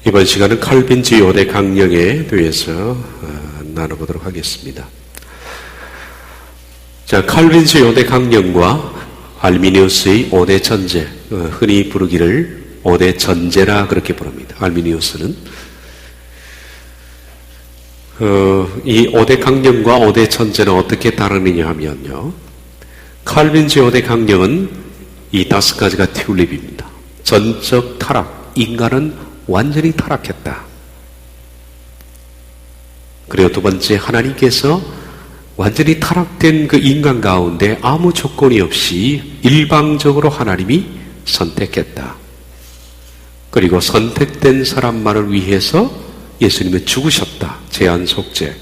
이번 시간은 칼빈주의 5대 강령에 대해서 나눠보도록 하겠습니다. 자, 칼빈주의 5대 강령과 알미니우스의 5대 전제, 흔히 부르기를 5대 전제라 그렇게 부릅니다. 알미니우스는 이 5대 강령과 5대 전제는 어떻게 다르느냐 하면요, 칼빈주의 5대 강령은 이 5가지가 튤립입니다. 전적 타락, 인간은 완전히 타락했다. 그리고 두 번째, 하나님께서 완전히 타락된 그 인간 가운데 아무 조건이 없이 일방적으로 하나님이 선택했다. 그리고 선택된 사람만을 위해서 예수님은 죽으셨다. 제한 속죄.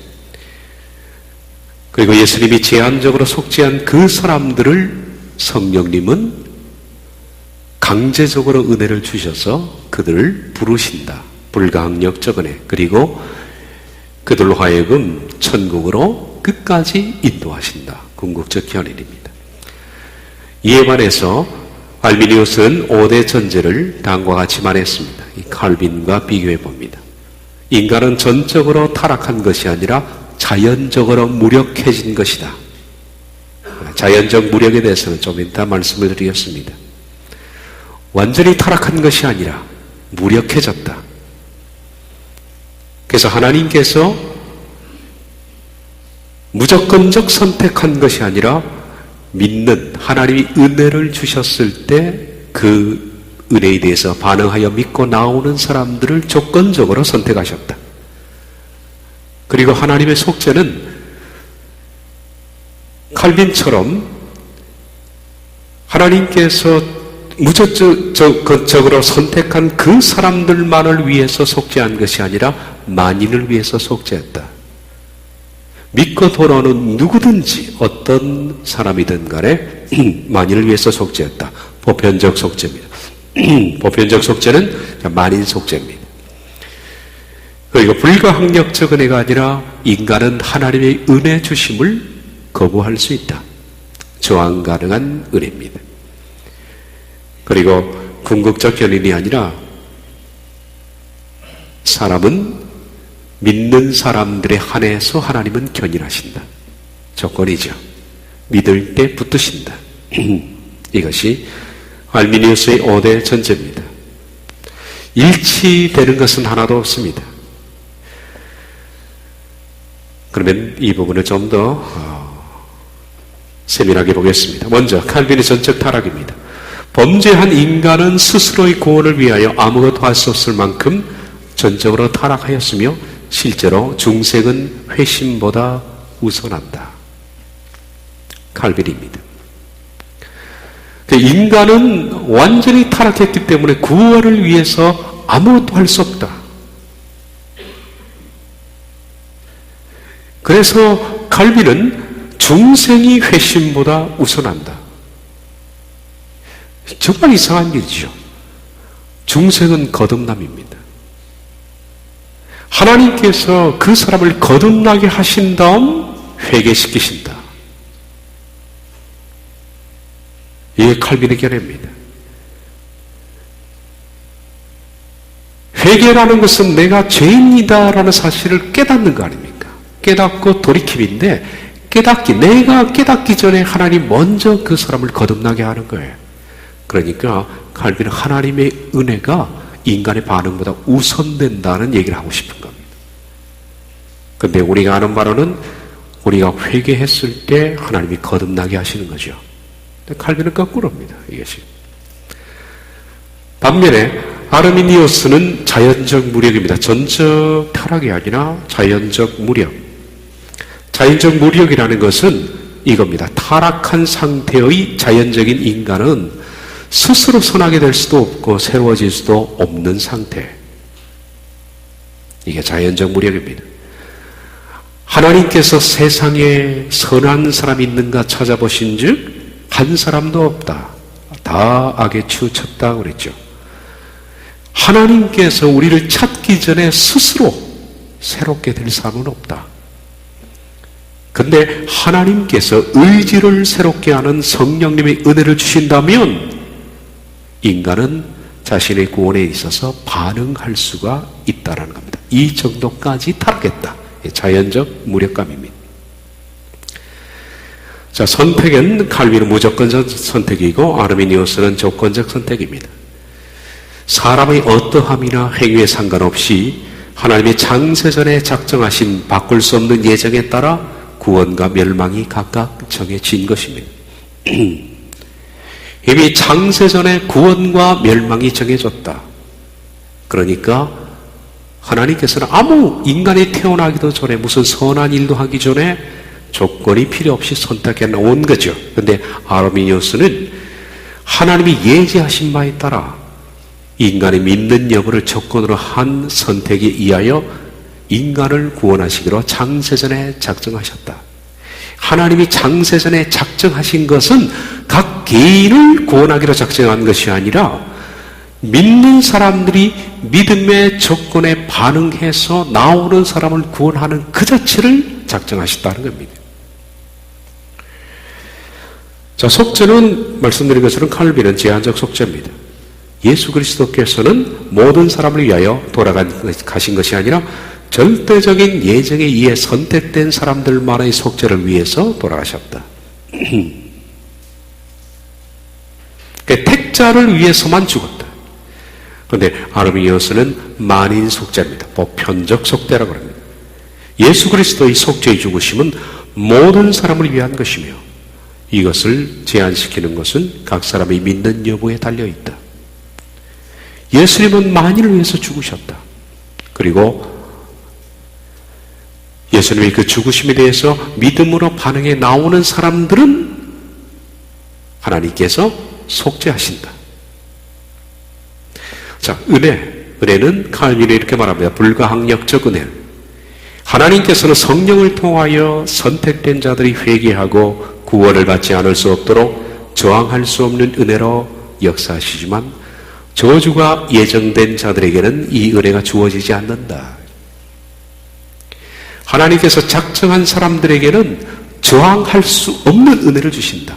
그리고 예수님이 제한적으로 속죄한 그 사람들을 성령님은 강제적으로 은혜를 주셔서 그들을 부르신다. 불가항력적 은혜. 그리고 그들로 하여금 천국으로 끝까지 인도하신다. 궁극적 견인입니다. 이에 반해서 알미니우스는 5대 전제를 다음과 같이 말했습니다. 이 칼빈과 비교해 봅니다. 인간은 전적으로 타락한 것이 아니라 자연적으로 무력해진 것이다. 자연적 무력에 대해서는 좀 이따 말씀을 드리겠습니다. 완전히 타락한 것이 아니라 무력해졌다. 그래서 하나님께서 무조건적 선택한 것이 아니라 믿는, 하나님이 은혜를 주셨을 때 그 은혜에 대해서 반응하여 믿고 나오는 사람들을 조건적으로 선택하셨다. 그리고 하나님의 속죄는 칼빈처럼 하나님께서 무조건적으로 선택한 그 사람들만을 위해서 속죄한 것이 아니라 만인을 위해서 속죄했다. 믿고 돌아오는 누구든지 어떤 사람이든 간에 만인을 위해서 속죄했다. 보편적 속죄입니다. 보편적 속죄는 만인 속죄입니다. 그리고 불가항력적 은혜가 아니라 인간은 하나님의 은혜 주심을 거부할 수 있다. 저항 가능한 은혜입니다. 그리고 궁극적 견인이 아니라 사람은 믿는 사람들에 한해서 하나님은 견인하신다. 조건이죠. 믿을 때 붙드신다. 이것이 알미니우스의 5대 전제입니다. 일치되는 것은 하나도 없습니다. 그러면 이 부분을 좀 더 세밀하게 보겠습니다. 먼저 칼빈의 전적 타락입니다. 범죄한 인간은 스스로의 구원을 위하여 아무것도 할 수 없을 만큼 전적으로 타락하였으며 실제로 중생은 회심보다 우선한다. 칼빈입니다. 인간은 완전히 타락했기 때문에 구원을 위해서 아무것도 할 수 없다. 그래서 칼빈은 중생이 회심보다 우선한다. 정말 이상한 일이죠. 중생은 거듭남입니다. 하나님께서 그 사람을 거듭나게 하신 다음 회개시키신다. 이게 칼빈의 견해입니다. 회개라는 것은 내가 죄인이다라는 사실을 깨닫는 거 아닙니까? 깨닫고 돌이킴인데 내가 깨닫기 전에 하나님 먼저 그 사람을 거듭나게 하는 거예요. 그러니까 칼빈은 하나님의 은혜가 인간의 반응보다 우선된다는 얘기를 하고 싶은 겁니다. 그런데 우리가 아는 바로는 우리가 회개했을 때 하나님이 거듭나게 하시는 거죠. 칼빈은 거꾸로입니다. 이것이. 반면에 아르미니우스는 자연적 무력입니다. 전적 타락이 아니라 자연적 무력. 자연적 무력이라는 것은 이겁니다. 타락한 상태의 자연적인 인간은 스스로 선하게 될 수도 없고 새로워질 수도 없는 상태. 이게 자연적 무력입니다. 하나님께서 세상에 선한 사람이 있는가 찾아보신 즉 한 사람도 없다. 다 악에 치우쳤다 그랬죠. 하나님께서 우리를 찾기 전에 스스로 새롭게 될 사람은 없다. 근데 하나님께서 의지를 새롭게 하는 성령님의 은혜를 주신다면 인간은 자신의 구원에 있어서 반응할 수가 있다는 겁니다. 이 정도까지 타락했다. 자연적 무력감입니다. 자, 선택은 칼빈은 무조건적 선택이고 아르미니우스는 조건적 선택입니다. 사람의 어떠함이나 행위에 상관없이 하나님의 창세전에 작정하신 바꿀 수 없는 예정에 따라 구원과 멸망이 각각 정해진 것입니다. 이미 창세전에 구원과 멸망이 정해졌다. 그러니까 하나님께서는 아무 인간이 태어나기도 전에 무슨 선한 일도 하기 전에 조건이 필요 없이 선택해 놓은 거죠. 그런데 아르미니우스는 하나님이 예지하신 바에 따라 인간의 믿는 여부를 조건으로 한 선택에 의하여 인간을 구원하시기로 창세전에 작정하셨다. 하나님이 창세전에 작정하신 것은 각 개인을 구원하기로 작정한 것이 아니라 믿는 사람들이 믿음의 조건에 반응해서 나오는 사람을 구원하는 그 자체를 작정하셨다는 겁니다. 자, 속죄는 말씀드린 것처럼 칼빈은 제한적 속죄입니다. 예수 그리스도께서는 모든 사람을 위하여 돌아가신 것이 아니라 절대적인 예정에 의해 선택된 사람들만의 속죄를 위해서 돌아가셨다. 그러니까 택자를 위해서만 죽었다. 그런데 아르미니우스는 만인 속죄입니다. 보편적 속죄라고 합니다. 예수 그리스도의 속죄의 죽으심은 모든 사람을 위한 것이며 이것을 제한시키는 것은 각 사람의 믿는 여부에 달려있다. 예수님은 만인을 위해서 죽으셨다. 그리고 예수님의 그 죽으심에 대해서 믿음으로 반응해 나오는 사람들은 하나님께서 속죄하신다. 자, 은혜는 칼빈이 이렇게 말합니다. 불가항력적 은혜. 하나님께서는 성령을 통하여 선택된 자들이 회개하고 구원을 받지 않을 수 없도록 저항할 수 없는 은혜로 역사하시지만 저주가 예정된 자들에게는 이 은혜가 주어지지 않는다. 하나님께서 작정한 사람들에게는 저항할 수 없는 은혜를 주신다.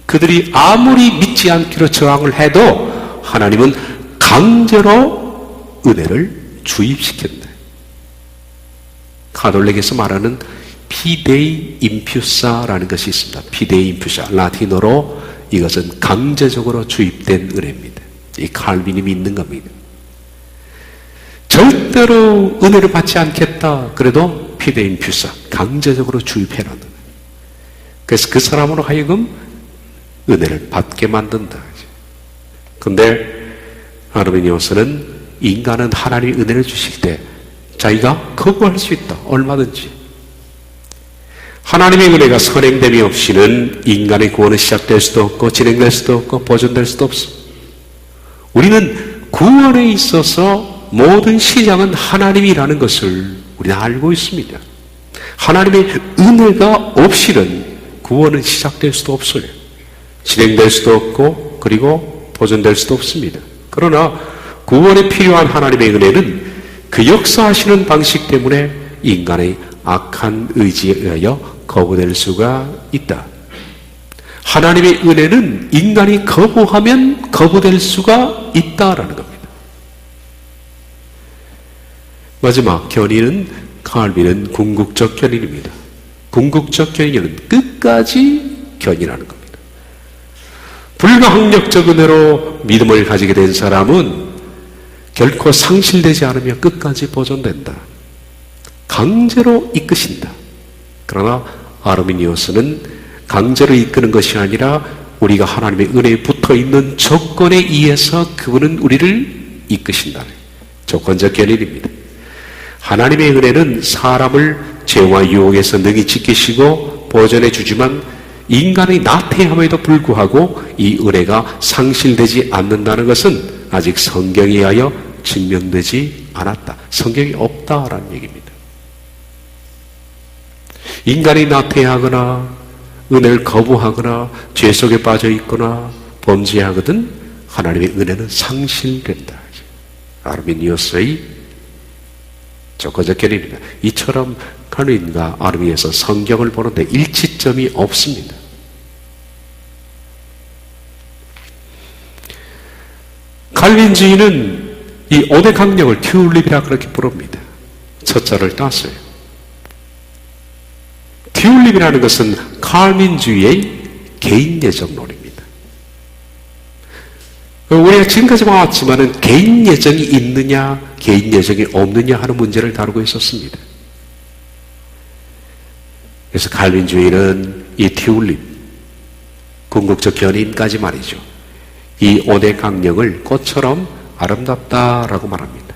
그들이 아무리 믿지 않기로 저항을 해도 하나님은 강제로 은혜를 주입시킨다. 가톨릭에서 말하는 피데이 인퓨사라는 것이 있습니다. 피데이 인퓨사, 라틴어로 이것은 강제적으로 주입된 은혜입니다. 이 칼빈이 믿는 겁니다. 절대로 은혜를 받지 않겠다. 그래도 피데이 인퓨사, 강제적으로 주입해놓는. 그래서 그 사람으로 하여금 은혜를 받게 만든다. 그런데 아르미니우스는 인간은 하나님이 은혜를 주실 때 자기가 거부할 수 있다. 얼마든지. 하나님의 은혜가 선행됨이 없이는 인간의 구원은 시작될 수도 없고 진행될 수도 없고 보존될 수도 없습니다. 우리는 구원에 있어서 모든 시작은 하나님이라는 것을 우리는 알고 있습니다. 하나님의 은혜가 없이는 구원은 시작될 수도 없어요. 진행될 수도 없고 그리고 보존될 수도 없습니다. 그러나 구원에 필요한 하나님의 은혜는 그 역사하시는 방식 때문에 인간의 악한 의지에 의하여 거부될 수가 있다. 하나님의 은혜는 인간이 거부하면 거부될 수가 있다라는 겁니다. 마지막 견인은 칼빈은 궁극적 견인입니다. 궁극적 견인은 끝까지 견인하는 겁니다. 불가항력적 은혜로 믿음을 가지게 된 사람은 결코 상실되지 않으며 끝까지 보존된다. 강제로 이끄신다. 그러나 아르미니우스는 강제로 이끄는 것이 아니라 우리가 하나님의 은혜에 붙어있는 조건에 의해서 그분은 우리를 이끄신다는 조건적 견인입니다. 하나님의 은혜는 사람을 죄와 유혹에서 능히 지키시고 보존해 주지만 인간의 나태함에도 불구하고 이 은혜가 상실되지 않는다는 것은 아직 성경에 의하여 증명되지 않았다. 성경이 없다라는 얘기입니다. 인간이 나태하거나 은혜를 거부하거나 죄 속에 빠져 있거나 범죄하거든 하나님의 은혜는 상실된다. 아르미니우스의 조건적 견인입니다. 이처럼 칼빈과 아르미니에서 성경을 보는데 일치점이 없습니다. 칼빈주의는 이 5대 강령을 튤립이라 그렇게 부릅니다. 첫 자를 땄어요. 튤립이라는 것은 칼빈주의의 개인 예정론입니다. 우리가 지금까지 봐왔지만은 개인 예정이 있느냐, 개인 예정이 없느냐 하는 문제를 다루고 있었습니다. 그래서 칼빈주의는 이 튤립, 궁극적 견인까지 말이죠. 이 5대 강령을 꽃처럼 아름답다라고 말합니다.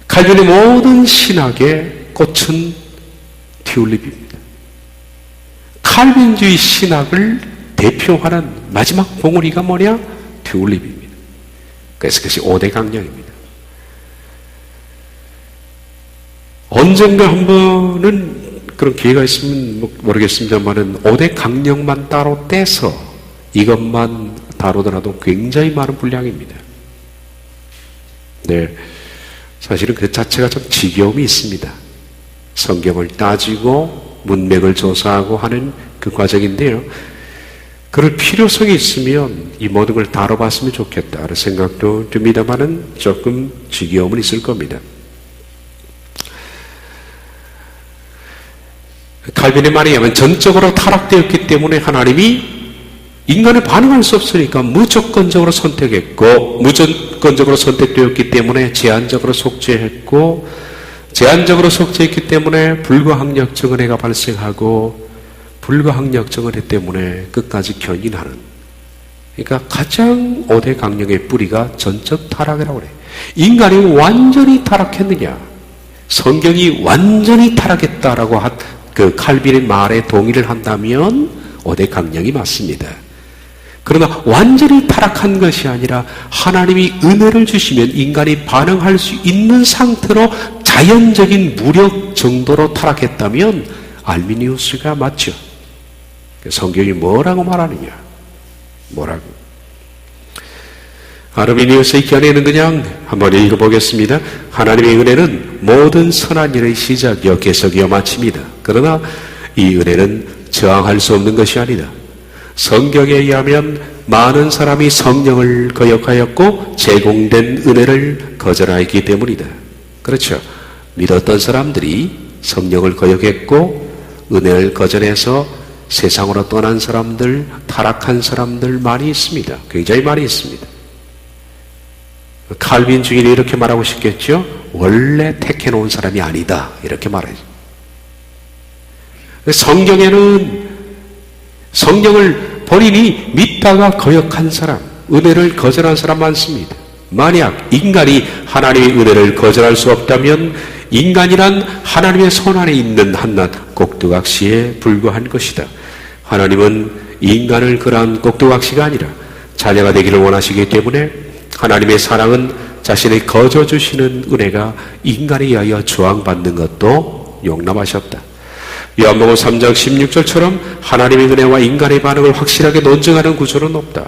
칼빈의 모든 신학의 꽃은 튤립입니다. 칼빈주의 신학을 대표하는 마지막 봉우리가 뭐냐? 튤립입니다. 그래서 그것이 5대 강령입니다. 언젠가 한 번은 그런 기회가 있으면 모르겠습니다만은 5대 강령만 따로 떼서 이것만 다루더라도 굉장히 많은 분량입니다. 네, 사실은 그 자체가 좀 지겨움이 있습니다. 성경을 따지고 문맥을 조사하고 하는 그 과정인데요. 그럴 필요성이 있으면 이 모든 걸 다뤄봤으면 좋겠다는 생각도 듭니다만은 조금 지겨움은 있을 겁니다. 칼빈의 말에 의하면 전적으로 타락되었기 때문에 하나님이 인간을 반응할 수 없으니까 무조건적으로 선택했고, 무조건적으로 선택되었기 때문에 제한적으로 속죄했고, 제한적으로 속죄했기 때문에 불가항력적 은혜가 발생하고, 불가항력적 은혜 때문에 끝까지 견인하는, 그러니까 가장 5대 강령의 뿌리가 전적 타락이라고 그래요. 인간이 완전히 타락했느냐, 성경이 완전히 타락했다라고 그 칼빈의 말에 동의를 한다면 5대 강령이 맞습니다. 그러나 완전히 타락한 것이 아니라 하나님이 은혜를 주시면 인간이 반응할 수 있는 상태로 자연적인 무력 정도로 타락했다면 알미니우스가 맞죠. 성경이 뭐라고 말하느냐? 뭐라고? 아르미니우스의 견해는 그냥 한번 읽어보겠습니다. 하나님의 은혜는 모든 선한 일의 시작이요 개석이요 마침이다. 그러나 이 은혜는 저항할 수 없는 것이 아니다. 성경에 의하면 많은 사람이 성령을 거역하였고 제공된 은혜를 거절하였기 때문이다. 그렇죠. 믿었던 사람들이 성령을 거역했고 은혜를 거절해서 세상으로 떠난 사람들, 타락한 사람들 많이 있습니다. 굉장히 많이 있습니다. 칼빈 주의는 이렇게 말하고 싶겠죠. 원래 택해놓은 사람이 아니다. 이렇게 말하죠. 성경에는 성령을 본인이 믿다가 거역한 사람, 은혜를 거절한 사람 많습니다. 만약 인간이 하나님의 은혜를 거절할 수 없다면 인간이란 하나님의 손 안에 있는 한낱 꼭두각시에 불과한 것이다. 하나님은 인간을 그러한 꼭두각시가 아니라 자녀가 되기를 원하시기 때문에 하나님의 사랑은 자신의 거저 주시는 은혜가 인간에 의하여 저항받는 것도 용납하셨다. 요한복음 3장 16절처럼 하나님의 은혜와 인간의 반응을 확실하게 논증하는 구조는 없다.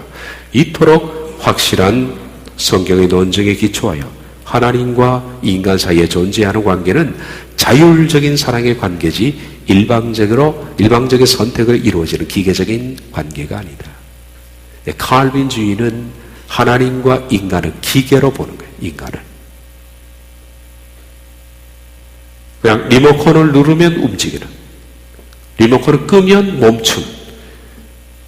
이토록 확실한 성경의 논증에 기초하여 하나님과 인간 사이에 존재하는 관계는 자율적인 사랑의 관계지 일방적인 선택으로 이루어지는 기계적인 관계가 아니다. 칼빈주의는 하나님과 인간을 기계로 보는 거예요. 인간을 그냥 리모컨을 누르면 움직이는, 리모컨을 끄면 멈춤.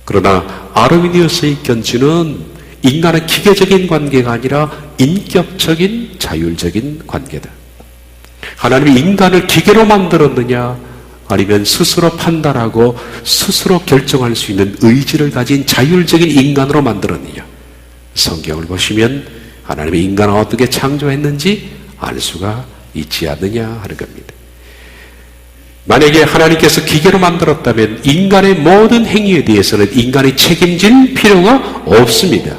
그러나 아르미니우스의 견지는 인간은 기계적인 관계가 아니라 인격적인 자율적인 관계다. 하나님이 인간을 기계로 만들었느냐 아니면 스스로 판단하고 스스로 결정할 수 있는 의지를 가진 자율적인 인간으로 만들었느냐. 성경을 보시면 하나님이 인간을 어떻게 창조했는지 알 수가 있지 않느냐 하는 겁니다. 만약에 하나님께서 기계로 만들었다면 인간의 모든 행위에 대해서는 인간이 책임질 필요가 없습니다.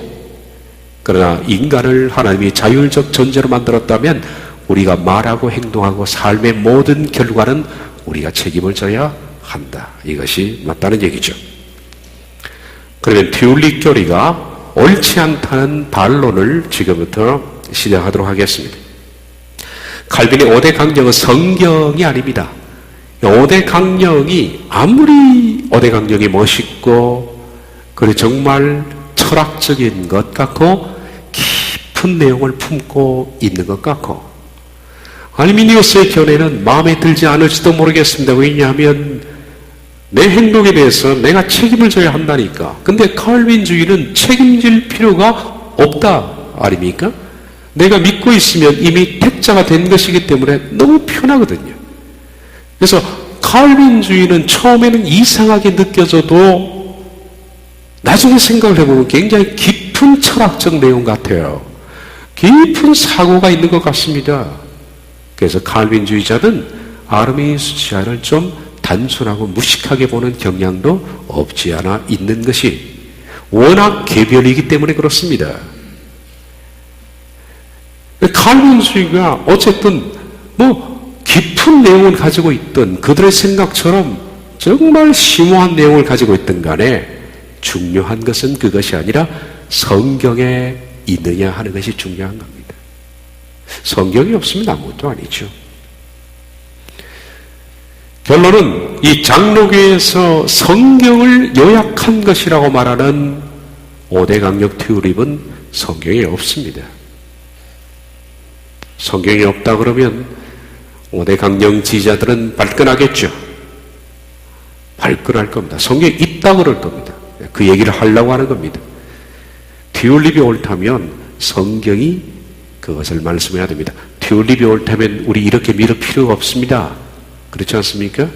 그러나 인간을 하나님이 자율적 존재로 만들었다면 우리가 말하고 행동하고 삶의 모든 결과는 우리가 책임을 져야 한다. 이것이 맞다는 얘기죠. 그러면 튤립 교리가 옳지 않다는 반론을 지금부터 시작하도록 하겠습니다. 칼빈의 5대 강령은 성경이 아닙니다. 5대 강령이 아무리 5대 강령이 멋있고 그리고 정말 철학적인 것 같고 깊은 내용을 품고 있는 것 같고, 알미니우스의 견해는 마음에 들지 않을지도 모르겠습니다. 왜냐하면 내 행동에 대해서 내가 책임을 져야 한다니까. 근데 칼빈주의는 책임질 필요가 없다 아닙니까? 내가 믿고 있으면 이미 택자가 된 것이기 때문에 너무 편하거든요. 그래서 칼빈주의는 처음에는 이상하게 느껴져도 나중에 생각을 해보면 굉장히 깊은 철학적 내용 같아요. 깊은 사고가 있는 것 같습니다. 그래서 칼빈주의자는 아르미니우스주의를 좀 단순하고 무식하게 보는 경향도 없지 않아 있는 것이 워낙 개별이기 때문에 그렇습니다. 칼빈주의가 어쨌든 깊은 내용을 가지고 있던 그들의 생각처럼 정말 심오한 내용을 가지고 있던 간에 중요한 것은 그것이 아니라 성경에 있느냐 하는 것이 중요한 겁니다. 성경이 없으면 아무것도 아니죠. 결론은 이 장로교에서 성경을 요약한 것이라고 말하는 5대 강력 튜립은 성경에 없습니다. 성경이 없다 그러면 5대 강령 지지자들은 발끈하겠죠. 발끈할 겁니다. 성경에 있다 그럴 겁니다. 그 얘기를 하려고 하는 겁니다. 튜립이 옳다면 성경이 그것을 말씀해야 됩니다. 튜립이 옳다면 우리 이렇게 믿을 필요가 없습니다. 그렇지 않습니까?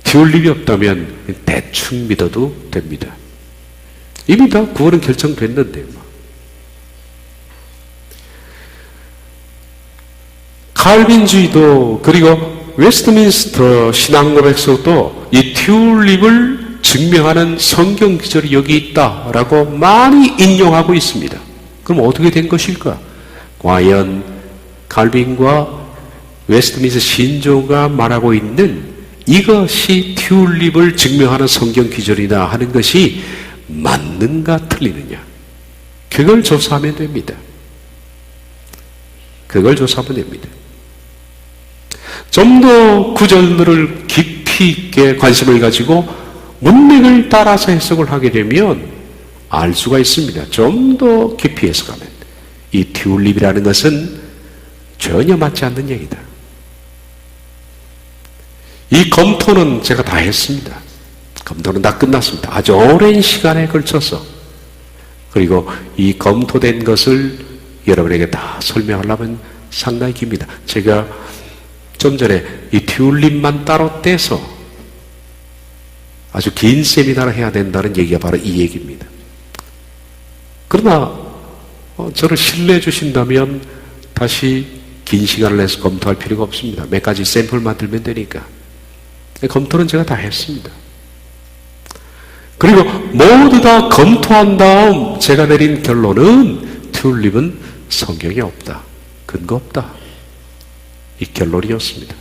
튜립이 없다면 대충 믿어도 됩니다. 이미 다 구원은 결정됐는데 칼빈주의도 그리고 웨스트민스터 신앙고백서도 이 튜립을 증명하는 성경 기절이 여기 있다라고 많이 인용하고 있습니다. 그럼 어떻게 된 것일까? 과연 칼빈과 웨스트민스터 신조가 말하고 있는 이것이 튜립을 증명하는 성경 기절이다 하는 것이 맞는가 틀리느냐? 그걸 조사하면 됩니다. 그걸 조사하면 됩니다. 좀 더 구절들을 깊이 있게 관심을 가지고 문맥을 따라서 해석을 하게 되면 알 수가 있습니다. 좀 더 깊이 해석하면 이 튜립이라는 것은 전혀 맞지 않는 얘기다. 이 검토는 제가 다 했습니다. 검토는 다 끝났습니다. 아주 오랜 시간에 걸쳐서. 그리고 이 검토된 것을 여러분에게 다 설명하려면 상당히 깁니다. 제가 좀 전에 이 튜립만 따로 떼서 아주 긴 세미나를 해야 된다는 얘기가 바로 이 얘기입니다. 그러나 저를 신뢰해 주신다면 다시 긴 시간을 내서 검토할 필요가 없습니다. 몇 가지 샘플만 들면 되니까. 검토는 제가 다 했습니다. 그리고 모두 다 검토한 다음 제가 내린 결론은 튜립은 성경에 없다. 근거 없다. 이 결론이었습니다.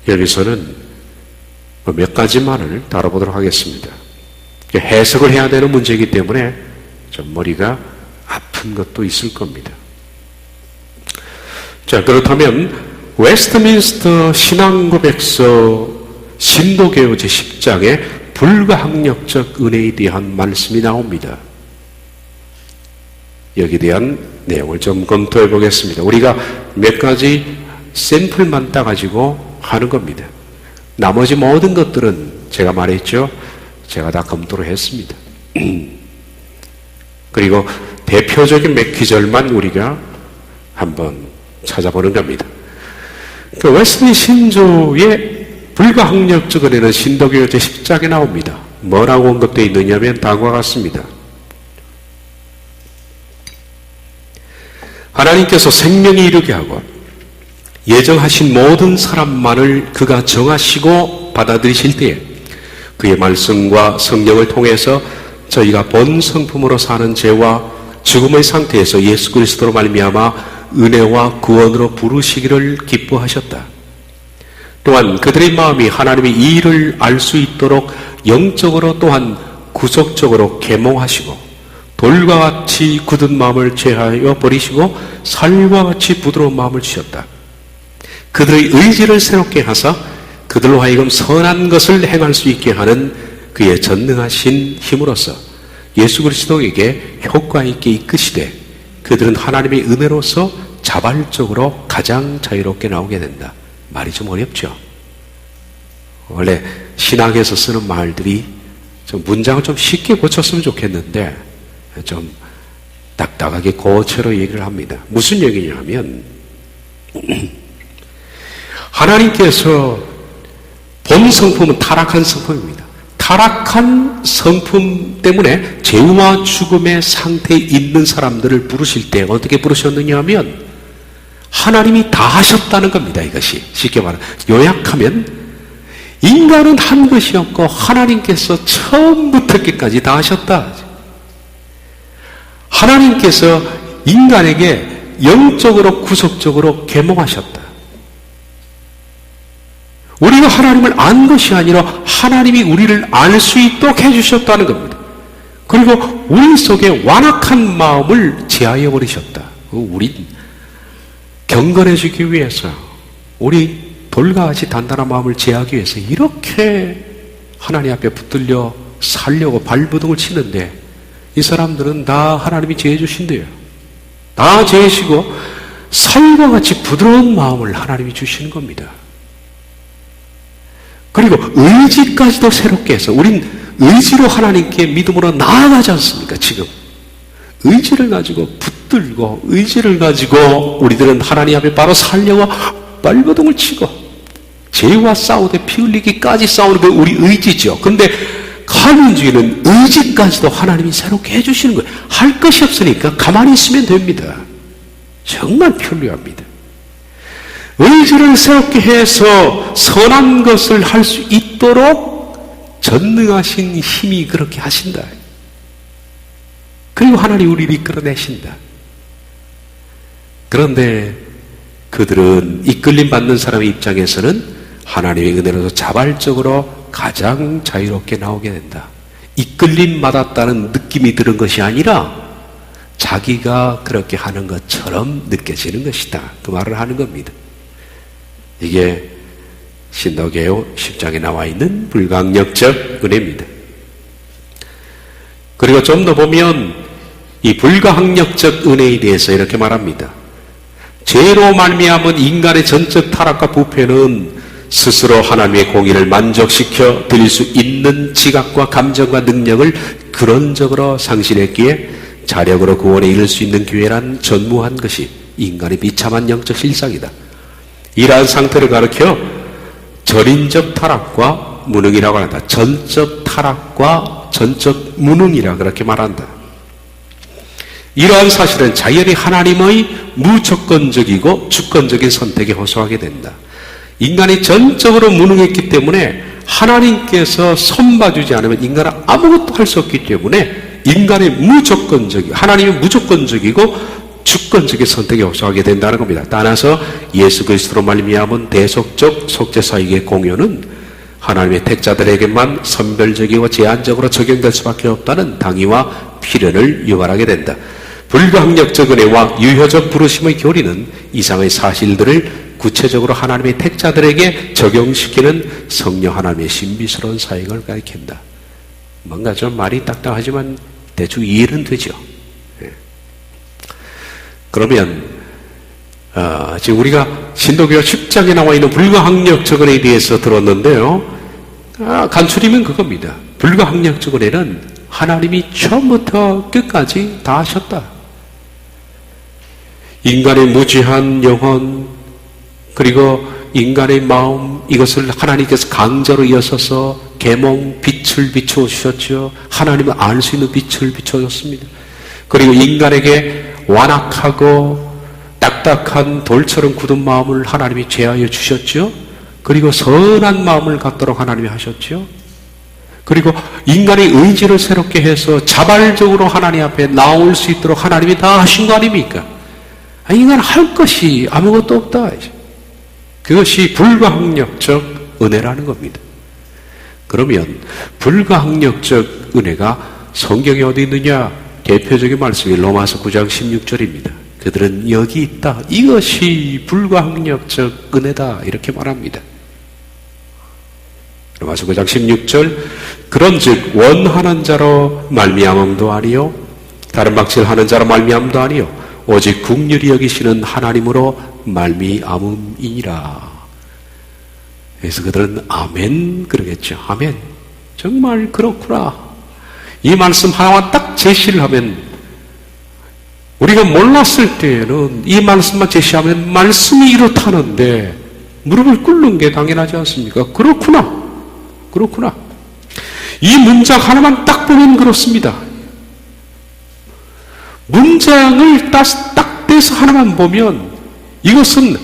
여기서는 몇 가지만을 다뤄보도록 하겠습니다. 해석을 해야 되는 문제이기 때문에 좀 머리가 아픈 것도 있을 겁니다. 자, 그렇다면 웨스트민스터 신앙고백서 신도개요 제10장에 불가항력적 은혜에 대한 말씀이 나옵니다. 여기에 대한 내용을 좀 검토해 보겠습니다. 우리가 몇 가지 샘플만 따가지고 하는 겁니다. 나머지 모든 것들은 제가 말했죠. 제가 다 검토를 했습니다. 그리고 대표적인 몇 기절만 우리가 한번 찾아보는 겁니다. 그 웨슬리 신조의 불가항력적 은혜는 신도교요 제10장에 나옵니다. 뭐라고 언급되어 있느냐면 다음과 같습니다. 하나님께서 생명에 이르게 하고 예정하신 모든 사람만을 그가 정하시고 받아들이실 때에 그의 말씀과 성령을 통해서 저희가 본 성품으로 사는 죄와 죽음의 상태에서 예수 그리스도로 말미암아 은혜와 구원으로 부르시기를 기뻐하셨다. 또한 그들의 마음이 하나님의 이 일을 알 수 있도록 영적으로 또한 구속적으로 계몽하시고 돌과 같이 굳은 마음을 제하여 버리시고 살과 같이 부드러운 마음을 주셨다. 그들의 의지를 새롭게 하사 그들로 하여금 선한 것을 행할 수 있게 하는 그의 전능하신 힘으로서 예수 그리스도에게 효과 있게 이끄시되 그들은 하나님의 은혜로서 자발적으로 가장 자유롭게 나오게 된다. 말이 좀 어렵죠. 원래 신학에서 쓰는 말들이 좀 문장을 좀 쉽게 고쳤으면 좋겠는데 좀 딱딱하게 고쳐로 얘기를 합니다. 무슨 얘기냐면 하나님께서 본 성품은 타락한 성품입니다. 타락한 성품 때문에 죄와 죽음의 상태에 있는 사람들을 부르실 때 어떻게 부르셨느냐 하면 하나님이 다 하셨다는 겁니다. 이것이 쉽게 말하면 요약하면 인간은 한 것이 없고 하나님께서 처음부터 끝까지 다 하셨다. 하나님께서 인간에게 영적으로 구속적으로 계몽하셨다. 우리가 하나님을 안 것이 아니라 하나님이 우리를 알 수 있도록 해주셨다는 겁니다. 그리고 우리 속에 완악한 마음을 제하여 버리셨다. 우리 경건해지기 위해서 우리 돌과 같이 단단한 마음을 제하기 위해서 이렇게 하나님 앞에 붙들려 살려고 발버둥을 치는데 이 사람들은 다 하나님이 제해 주신대요. 다 제하시고 살과 같이 부드러운 마음을 하나님이 주시는 겁니다. 그리고 의지까지도 새롭게 해서 우린 의지로 하나님께 믿음으로 나아가지 않습니까? 지금 의지를 가지고 붙들고 의지를 가지고 우리들은 하나님 앞에 바로 살려고 발버둥을 치고 죄와 싸우되 피 흘리기까지 싸우는 게 우리 의지죠. 근데 칼빈주의는 의지까지도 하나님이 새롭게 해주시는 거예요. 할 것이 없으니까 가만히 있으면 됩니다. 정말 편리합니다. 의지를 새롭게 해서 선한 것을 할 수 있도록 전능하신 힘이 그렇게 하신다. 그리고 하나님 우리를 이끌어내신다. 그런데 그들은 이끌림 받는 사람의 입장에서는 하나님의 은혜로서 자발적으로 가장 자유롭게 나오게 된다. 이끌림 받았다는 느낌이 드는 것이 아니라 자기가 그렇게 하는 것처럼 느껴지는 것이다. 그 말을 하는 겁니다. 이게 신도개요 10장에 나와 있는 불가항력적 은혜입니다. 그리고 좀 더 보면 이 불가항력적 은혜에 대해서 이렇게 말합니다. 죄로 말미암은 인간의 전적 타락과 부패는 스스로 하나님의 공의를 만족시켜 드릴 수 있는 지각과 감정과 능력을 근원적으로 상실했기에 자력으로 구원에 이를 수 있는 기회란 전무한 것이 인간의 비참한 영적 실상이다. 이러한 상태를 가리켜 전인적 타락과 무능이라고 한다. 전적 타락과 전적 무능이라 그렇게 말한다. 이러한 사실은 자연히 하나님의 무조건적이고 주권적인 선택에 호소하게 된다. 인간이 전적으로 무능했기 때문에 하나님께서 손봐주지 않으면 인간은 아무것도 할 수 없기 때문에 인간의 하나님의 무조건적이고 주권적인 선택에 호소하게 된다는 겁니다. 따라서 예수 그리스도로 말미암은 대속적 속죄사역의 공효는 하나님의 택자들에게만 선별적이고 제한적으로 적용될 수밖에 없다는 당위와 필연을 유발하게 된다. 불가항력적 은혜와 유효적 부르심의 교리는 이상의 사실들을 구체적으로 하나님의 택자들에게 적용시키는 성령 하나님의 신비스러운 사역을 가리킨다. 뭔가 좀 말이 딱딱하지만 대충 이해는 되죠. 그러면 지금 우리가 신도교회 10장에 나와 있는 불가항력적 은혜에 대해서 들었는데요. 간추리면 그겁니다. 불가항력적 은혜는 하나님이 처음부터 끝까지 다 하셨다. 인간의 무지한 영혼 그리고 인간의 마음 이것을 하나님께서 강제로 이어서서 계몽 빛을 비춰주셨죠. 하나님을 알 수 있는 빛을 비춰줬습니다. 그리고 인간에게 완악하고 딱딱한 돌처럼 굳은 마음을 하나님이 제하여 주셨죠. 그리고 선한 마음을 갖도록 하나님이 하셨죠. 그리고 인간의 의지를 새롭게 해서 자발적으로 하나님 앞에 나올 수 있도록 하나님이 다 하신 거 아닙니까? 인간은 할 것이 아무것도 없다. 그것이 불가항력적 은혜라는 겁니다. 그러면 불가항력적 은혜가 성경에 어디 있느냐? 대표적인 말씀이 로마서 9장 16절입니다. 그들은 여기 있다. 이것이 불가항력적 은혜다. 이렇게 말합니다. 로마서 9장 16절 그런즉 원하는 자로 말미암음도 아니요 다른 박질하는 자로 말미암음도 아니요 오직 긍휼히 여기시는 하나님으로 말미암음이니라. 그래서 그들은 아멘 그러겠죠. 아멘. 정말 그렇구나. 이 말씀 하나만 딱 제시를 하면 우리가 몰랐을 때에는 이 말씀만 제시하면 말씀이 이렇다는데 무릎을 꿇는 게 당연하지 않습니까? 그렇구나. 그렇구나. 이 문장 하나만 딱 보면 그렇습니다. 문장을 딱 떼서 하나만 보면 이것은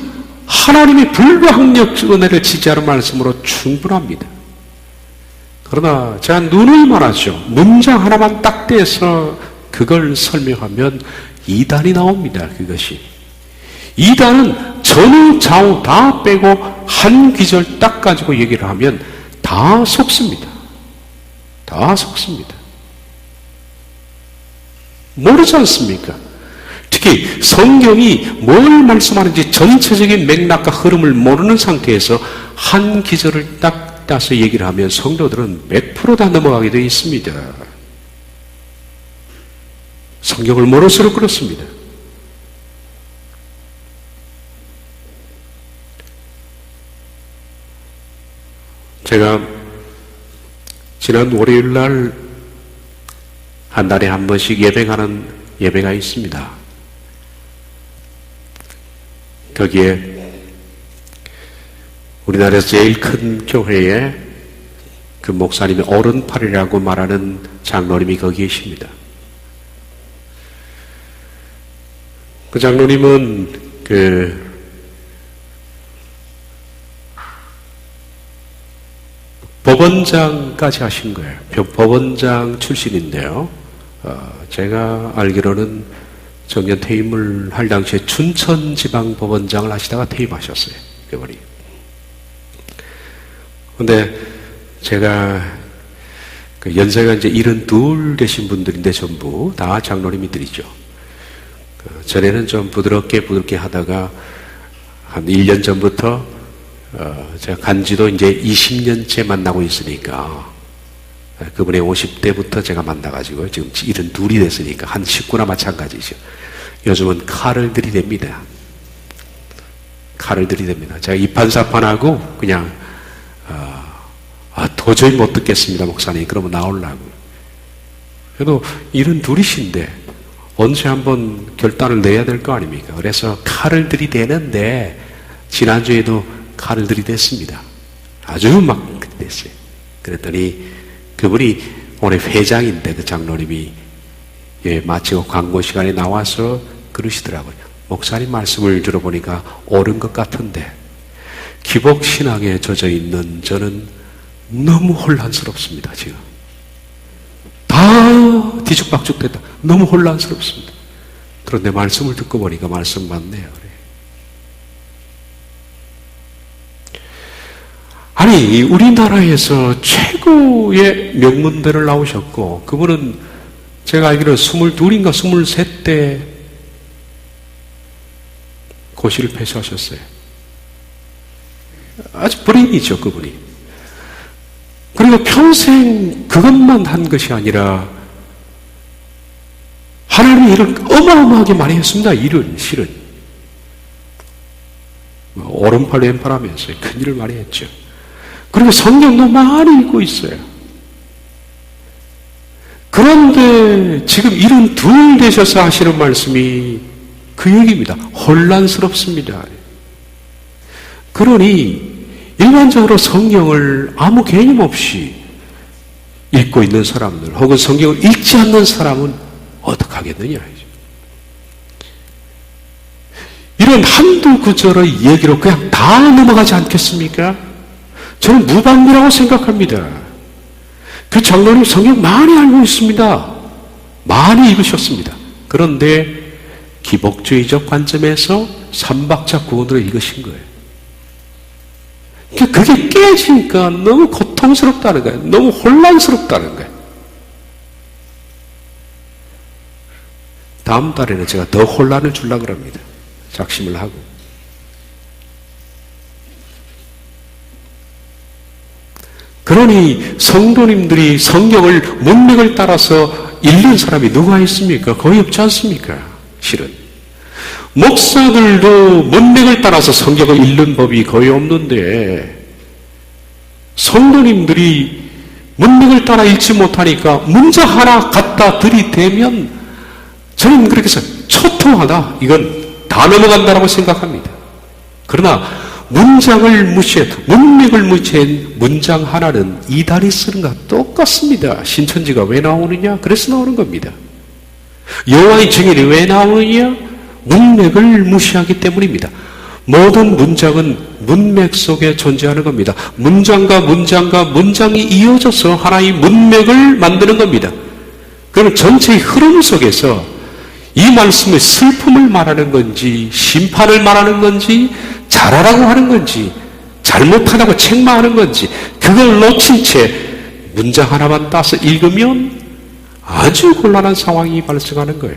하나님의 불가항력 은혜를 지지하는 말씀으로 충분합니다. 그러나 제가 누누이 말하죠. 문장 하나만 딱 떼서 그걸 설명하면 이단이 나옵니다. 그것이. 이단은 전후 좌우 다 빼고 한 귀절 딱 가지고 얘기를 하면 다 속습니다. 다 속습니다. 모르지 않습니까? 특히 성경이 뭘 말씀하는지 전체적인 맥락과 흐름을 모르는 상태에서 한 기절을 딱 따서 얘기를 하면 성도들은 100% 다 넘어가게 되어 있습니다. 성경을 모를수록 그렇습니다. 제가 지난 월요일 날 한 달에 한 번씩 예배가는 예배가 있습니다. 거기에 우리나라에서 제일 큰 교회에 그 목사님이 오른팔이라고 말하는 장로님이 거기 계십니다. 그 장로님은 법원장까지 하신 거예요. 법원장 출신인데요. 제가 알기로는 정년 퇴임을 할 당시에 춘천지방법원장을 하시다가 퇴임하셨어요. 그분이. 근데 제가 연세가 이제 72 되신 분들인데 전부 다 장로님들이죠. 전에는 좀 부드럽게 하다가 한 1년 전부터 제가 간지도 이제 20년째 만나고 있으니까 그분의 50대부터 제가 만나가지고 지금 72이 됐으니까 한 식구나 마찬가지죠. 요즘은 칼을 들이댑니다. 칼을 들이댑니다. 제가 이판사판하고 그냥 도저히 못 듣겠습니다 목사님. 그러면 나오려고. 그래도 72이신데 언제 한번 결단을 내야 될 거 아닙니까? 그래서 칼을 들이대는데 지난주에도 칼을 들이댔습니다. 아주 막 됐어요. 그랬더니 그분이 올해 회장인데 그 장로님이 마치고 광고 시간에 나와서 그러시더라고요. 목사님 말씀을 들어보니까 옳은 것 같은데 기복신앙에 젖어 있는 저는 너무 혼란스럽습니다. 지금 다 뒤죽박죽 됐다. 너무 혼란스럽습니다. 그런데 말씀을 듣고 보니까 말씀 맞네요. 아니 우리나라에서 최고의 명문대를 나오셨고 그분은 제가 알기로는 22인가 23대 고시를 폐수하셨어요. 아주 브레인이죠 그분이. 그리고 평생 그것만 한 것이 아니라 하나님의 일을 어마어마하게 많이 했습니다. 일은 실은 오른팔 왼팔 하면서 큰 일을 많이 했죠. 그리고 성경도 많이 읽고 있어요. 그런데 지금 72 되셔서 하시는 말씀이 그 얘기입니다. 혼란스럽습니다. 그러니 일반적으로 성경을 아무 개념 없이 읽고 있는 사람들 혹은 성경을 읽지 않는 사람은 어떻게 하겠느냐. 이런 한두 구절의 얘기로 그냥 다 넘어가지 않겠습니까? 저는 무방비라고 생각합니다. 그 장로님 성경 많이 알고 있습니다. 많이 읽으셨습니다. 그런데 기복주의적 관점에서 삼박자 구원으로 읽으신 거예요. 그게 깨지니까 너무 고통스럽다는 거예요. 너무 혼란스럽다는 거예요. 다음 달에는 제가 더 혼란을 주려고 합니다. 작심을 하고. 그러니 성도님들이 성경을 문맥을 따라서 읽는 사람이 누가 있습니까? 거의 없지 않습니까? 실은. 목사들도 문맥을 따라서 성경을 읽는 법이 거의 없는데 성도님들이 문맥을 따라 읽지 못하니까 문장 하나 갖다 들이대면 저는 그렇게 해서 초통하다. 이건 다 넘어간다라고 생각합니다. 그러나 문맥을 무시한 문장 하나는 이달이 쓰는 것과 똑같습니다. 신천지가 왜 나오느냐? 그래서 나오는 겁니다. 여호와의 증인이 왜 나오느냐? 문맥을 무시하기 때문입니다. 모든 문장은 문맥 속에 존재하는 겁니다. 문장과 문장이 이어져서 하나의 문맥을 만드는 겁니다. 그럼 전체의 흐름 속에서 이 말씀의 슬픔을 말하는 건지 심판을 말하는 건지 잘하라고 하는 건지 잘못하다고 책망하는 건지 그걸 놓친 채 문장 하나만 따서 읽으면 아주 곤란한 상황이 발생하는 거예요.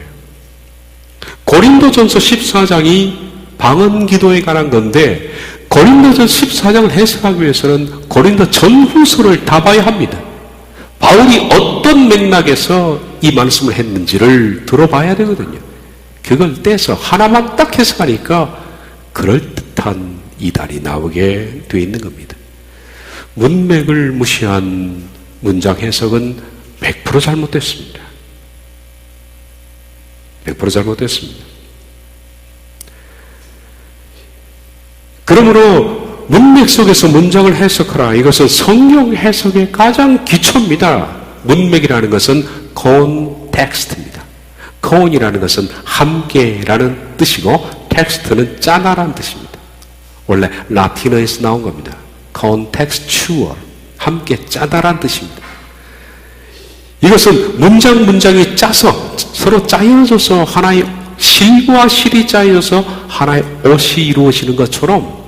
고린도전서 14장이 방언 기도에 관한 건데 고린도전 14장을 해석하기 위해서는 고린도 전후서를 다 봐야 합니다. 바울이 어떤 맥락에서 이 말씀을 했는지를 들어봐야 되거든요. 그걸 떼서 하나만 딱 해석하니까 그럴듯한 이달이 나오게 되어 있는 겁니다. 문맥을 무시한 문장 해석은 100% 잘못됐습니다. 100% 잘못됐습니다. 그러므로 문맥 속에서 문장을 해석하라. 이것은 성경 해석의 가장 기초입니다. 문맥이라는 것은 콘텍스트입니다. 콘이라는 것은 함께라는 뜻이고 텍스트는 짜다라는 뜻입니다. 원래 라틴어에서 나온 겁니다. contextual, 함께 짜다라는 뜻입니다. 이것은 문장이 짜서 서로 짜여져서 하나의 실과 실이 짜여져서 하나의 옷이 이루어지는 것처럼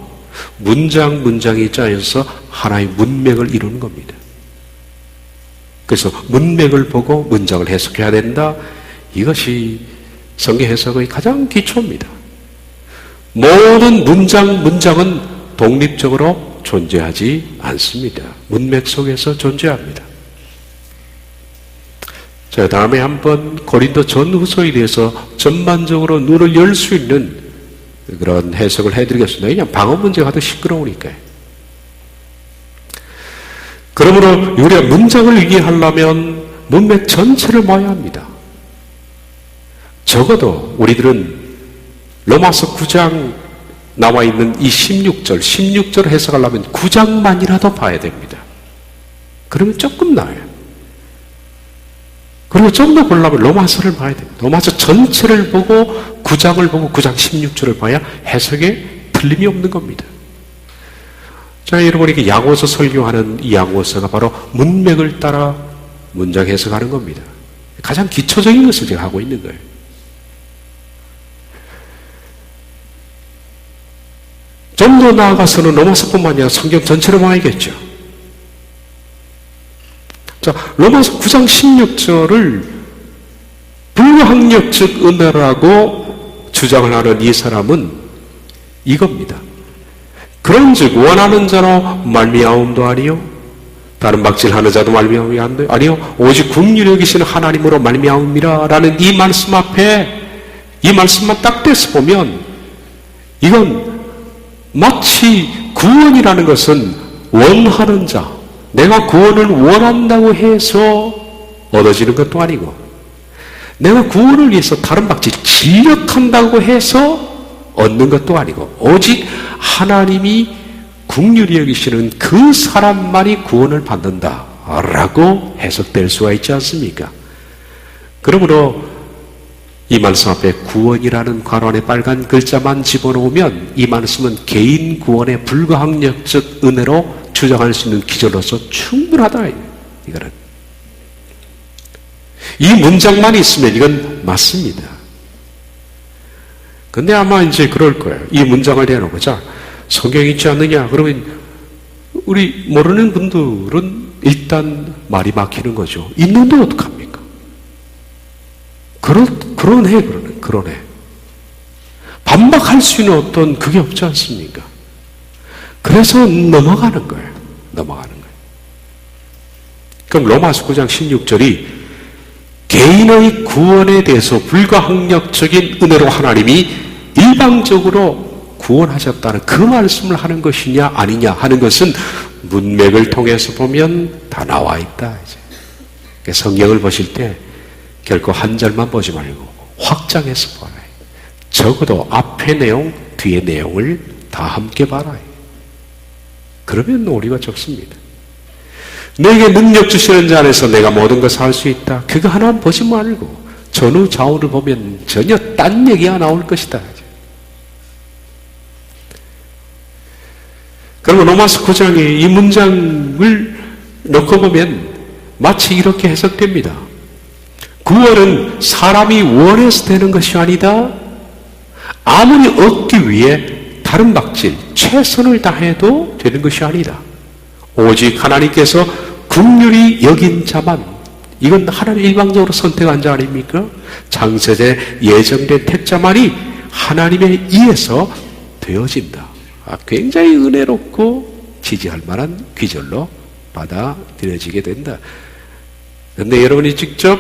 문장이 짜여서 하나의 문맥을 이루는 겁니다. 그래서 문맥을 보고 문장을 해석해야 된다. 이것이 성경 해석의 가장 기초입니다. 모든 문장은 독립적으로 존재하지 않습니다. 문맥 속에서 존재합니다. 자, 다음에 한번 고린도 전후서에 대해서 전반적으로 눈을 열 수 있는 그런 해석을 해드리겠습니다. 그냥 방어 문제가 더 시끄러우니까요. 그러므로 우리가 문장을 이해하려면 문맥 전체를 봐야 합니다. 적어도 우리들은 로마서 9장 나와 있는 이 16절 해석하려면 9장만이라도 봐야 됩니다. 그러면 조금 나아요. 그리고 좀 더 보려면 로마서를 봐야 됩니다. 로마서 전체를 보고 9장을 보고 9장 16절을 봐야 해석에 틀림이 없는 겁니다. 자, 여러분이 양호서 설교하는 이 양호서가 바로 문맥을 따라 문장 해석하는 겁니다. 가장 기초적인 것을 제가 하고 있는 거예요. 좀 더 나아가서는 로마서뿐만 아니라 성경 전체를 봐야겠죠. 자, 로마서 9장 16절을 불가항력적 은혜라고 주장을 하는 이 사람은 이겁니다. 그런즉 원하는 자로 말미암음도 아니요 다른 박질하는 자도 말미암음이 아니요 오직 긍휼히 여기시는 하나님으로 말미암음이라 라는 이 말씀 앞에 이 말씀만 딱 떼서 보면 이건 마치 구원이라는 것은 원하는 자, 내가 구원을 원한다고 해서 얻어지는 것도 아니고 내가 구원을 위해서 다른 박질 진력한다고 해서 얻는 것도 아니고 오직 하나님이 긍휼히 여기시는 그 사람만이 구원을 받는다라고 해석될 수가 있지 않습니까? 그러므로 이 말씀 앞에 구원이라는 괄호 안에 빨간 글자만 집어넣으면 이 말씀은 개인 구원의 불가항력적 은혜로 주장할 수 있는 기절로서 충분하다. 이거는 이 문장만 있으면 이건 맞습니다. 근데 아마 이제 그럴 거예요. 이 문장을 내놓고 자 성경이 있지 않느냐 그러면 우리 모르는 분들은 일단 말이 막히는 거죠. 있는데 어떡합니까? 그러네. 반박할 수 있는 어떤 그게 없지 않습니까? 그래서 넘어가는 거예요. 그럼 로마서 9장 16절이 개인의 구원에 대해서 불가항력적인 은혜로 하나님이 일방적으로 구원하셨다는 그 말씀을 하는 것이냐 아니냐 하는 것은 문맥을 통해서 보면 다 나와 있다. 이제. 성경을 보실 때 결코 한 절만 보지 말고 확장해서 봐라. 적어도 앞의 내용, 뒤의 내용을 다 함께 봐라. 그러면 우리가 좋습니다. 내게 능력 주시는 자 안에서 내가 모든 것을 할 수 있다. 그거 하나 보지 말고 전후 좌우를 보면 전혀 딴 얘기가 나올 것이다. 그러면 로마서 9장에 이 문장을 놓고 보면 마치 이렇게 해석됩니다. 구원은 사람이 원해서 되는 것이 아니다. 아무리 얻기 위해 다른 박질, 최선을 다해도 되는 것이 아니다. 오직 하나님께서 긍휼히 여긴 자만, 이건 하나님 일방적으로 선택한 자 아닙니까? 창세전에 예정된 택자만이 하나님에 의해서 되어진다. 굉장히 은혜롭고 지지할 만한 귀절로 받아들여지게 된다. 그런데 여러분이 직접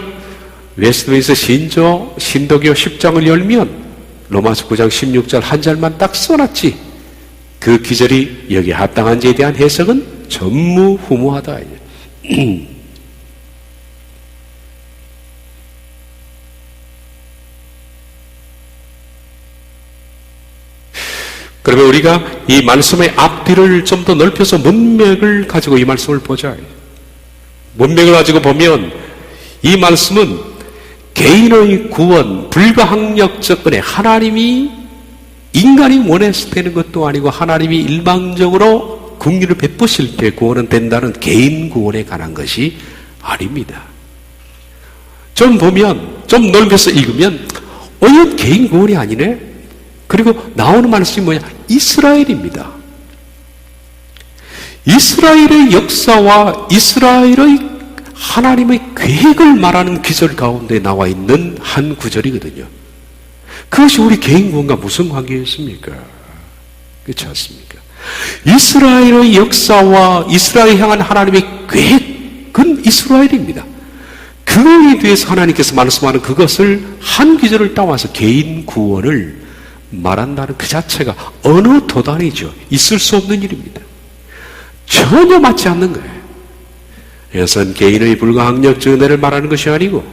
웨스트민스터 신도교 10장을 열면 로마서 9장 16절 한 절만 딱 써놨지. 그 기절이 여기에 합당한지에 대한 해석은 전무후무하다. 그러면 우리가 이 말씀의 앞뒤를 좀 더 넓혀서 문맥을 가지고 이 말씀을 보자. 문맥을 가지고 보면 이 말씀은 개인의 구원, 불가항력적 은혜, 하나님이 인간이 원해서 되는 것도 아니고 하나님이 일방적으로 긍휼을 베푸실 때 구원은 된다는 개인 구원에 관한 것이 아닙니다. 좀 보면, 좀 넓혀서 읽으면 이건 개인 구원이 아니네? 그리고 나오는 말씀이 뭐냐? 이스라엘입니다. 이스라엘의 역사와 이스라엘의 하나님의 계획을 말하는 기절 가운데 나와 있는 한 구절이거든요. 그것이 우리 개인 구원과 무슨 관계였습니까? 그렇지 않습니까? 이스라엘의 역사와 이스라엘 향한 하나님의 계획은 이스라엘입니다. 그거에 대해서 하나님께서 말씀하는 그것을 한 구절을 따와서 개인 구원을 말한다는 그 자체가 어느 도단이죠. 있을 수 없는 일입니다. 전혀 맞지 않는 거예요. 이것은 개인의 불가항력적 은혜를 말하는 것이 아니고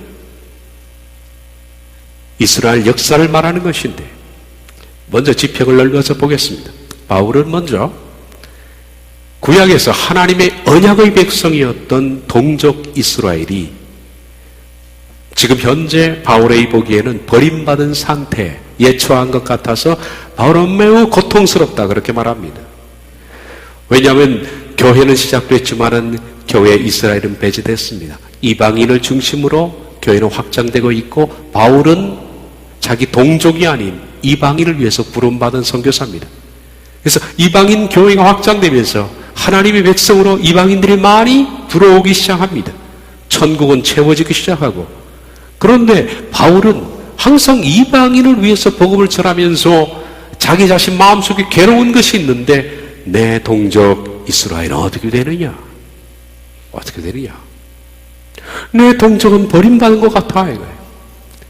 이스라엘 역사를 말하는 것인데, 먼저 지평을 넓혀서 보겠습니다. 바울은 먼저 구약에서 하나님의 언약의 백성이었던 동족 이스라엘이 지금 현재 바울의 보기에는 버림받은 상태에 처한 것 같아서 바울은 매우 고통스럽다 그렇게 말합니다. 왜냐하면 교회는 시작됐지만은 교회 이스라엘은 배제됐습니다. 이방인을 중심으로 교회는 확장되고 있고 바울은 자기 동족이 아닌 이방인을 위해서 부름받은 선교사입니다. 그래서 이방인 교회가 확장되면서 하나님의 백성으로 이방인들이 많이 들어오기 시작합니다. 천국은 채워지기 시작하고, 그런데 바울은 항상 이방인을 위해서 복음을 전하면서 자기 자신 마음속에 괴로운 것이 있는데 내 동족 이스라엘은 어떻게 되느냐? 어떻게 되느냐? 내 동족은 버림받은 것 같아. 이거예요.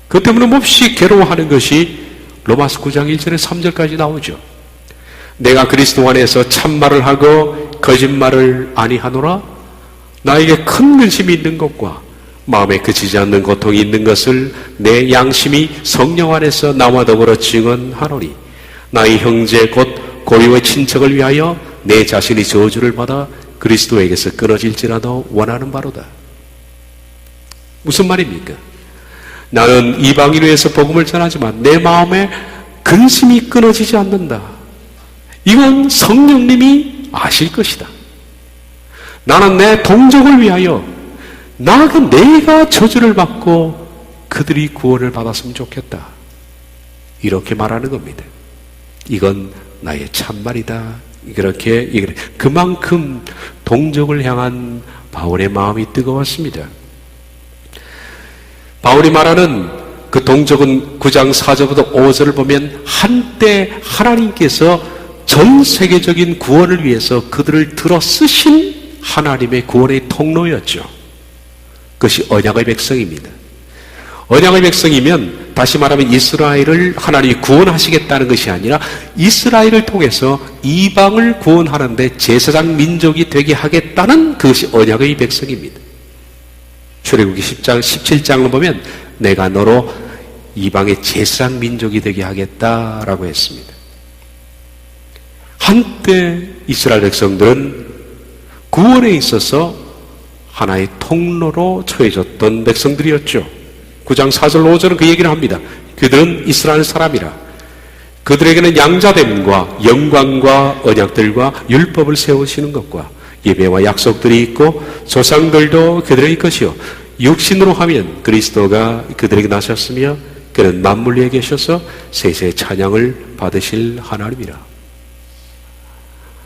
그 때문에 몹시 괴로워하는 것이 로마서 9장 1절에 3절까지 나오죠. 내가 그리스도 안에서 참말을 하고 거짓말을 아니하노라. 나에게 큰 근심이 있는 것과 마음에 그치지 않는 고통이 있는 것을 내 양심이 성령 안에서 나와 더불어 증언하노니 나의 형제 곧 고유의 친척을 위하여 내 자신이 저주를 받아 그리스도에게서 끊어질지라도 원하는 바로다. 무슨 말입니까? 나는 이방인을 위해서 복음을 전하지만 내 마음에 근심이 끊어지지 않는다. 이건 성령님이 아실 것이다. 나는 내 동족을 위하여 나가 내가 저주를 받고 그들이 구원을 받았으면 좋겠다. 이렇게 말하는 겁니다. 이건 나의 참말이다. 그렇게 그만큼 동족을 향한 바울의 마음이 뜨거웠습니다. 바울이 말하는 그 동족은 9장 4절부터 5절을 보면 한때 하나님께서 전 세계적인 구원을 위해서 그들을 들어 쓰신 하나님의 구원의 통로였죠. 그것이 언약의 백성입니다. 언약의 백성이면 다시 말하면 이스라엘을 하나님이 구원하시겠다는 것이 아니라 이스라엘을 통해서 이방을 구원하는데 제사장 민족이 되게 하겠다는 그것이 언약의 백성입니다. 출애굽기 10장, 17장을 보면 내가 너로 이방의 제사장 민족이 되게 하겠다라고 했습니다. 한때 이스라엘 백성들은 구원에 있어서 하나의 통로로 처해졌던 백성들이었죠. 9장 4절 5절은 그 얘기를 합니다. 그들은 이스라엘 사람이라 그들에게는 양자됨과 영광과 언약들과 율법을 세우시는 것과 예배와 약속들이 있고 조상들도 그들의 것이요 육신으로 하면 그리스도가 그들에게 나셨으며 그는 만물 위에 계셔서 세세의 찬양을 받으실 하나님이라.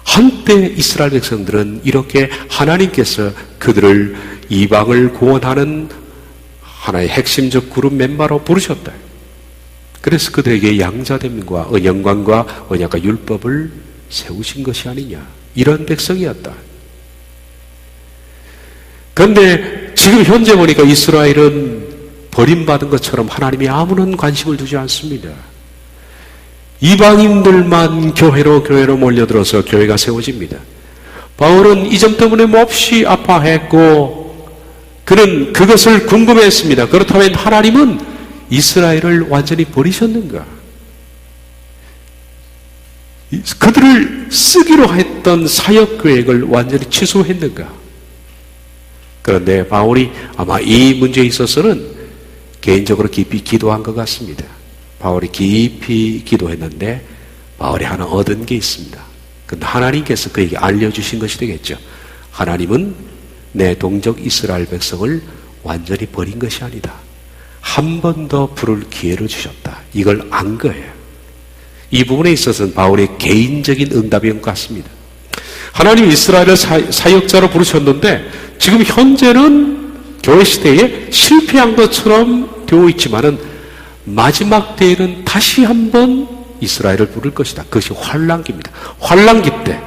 한때 이스라엘 백성들은 이렇게 하나님께서 그들을 이방을 구원하는 하나의 핵심적 그룹 멤버로 부르셨다. 그래서 그들에게 양자됨과 영광과 언약과 율법을 세우신 것이 아니냐. 이런 백성이었다. 그런데 지금 현재 보니까 이스라엘은 버림받은 것처럼 하나님이 아무런 관심을 두지 않습니다. 이방인들만 교회로 몰려들어서 교회가 세워집니다. 바울은 이 점 때문에 몹시 아파했고 그는 그것을 궁금해했습니다. 그렇다면 하나님은 이스라엘을 완전히 버리셨는가? 그들을 쓰기로 했던 사역 계획을 완전히 취소했는가? 그런데 바울이 아마 이 문제에 있어서는 개인적으로 깊이 기도한 것 같습니다. 바울이 깊이 기도했는데 바울이 하나 얻은 게 있습니다. 그런데 하나님께서 그에게 알려주신 것이 되겠죠. 하나님은 내 동족 이스라엘 백성을 완전히 버린 것이 아니다. 한 번 더 부를 기회를 주셨다. 이걸 안 거예요. 이 부분에 있어서는 바울의 개인적인 응답인 것 같습니다. 하나님 이스라엘을 사역자로 부르셨는데 지금 현재는 교회 시대에 실패한 것처럼 되어 있지만은 마지막 때에는 다시 한번 이스라엘을 부를 것이다. 그것이 환란기입니다. 환란기 때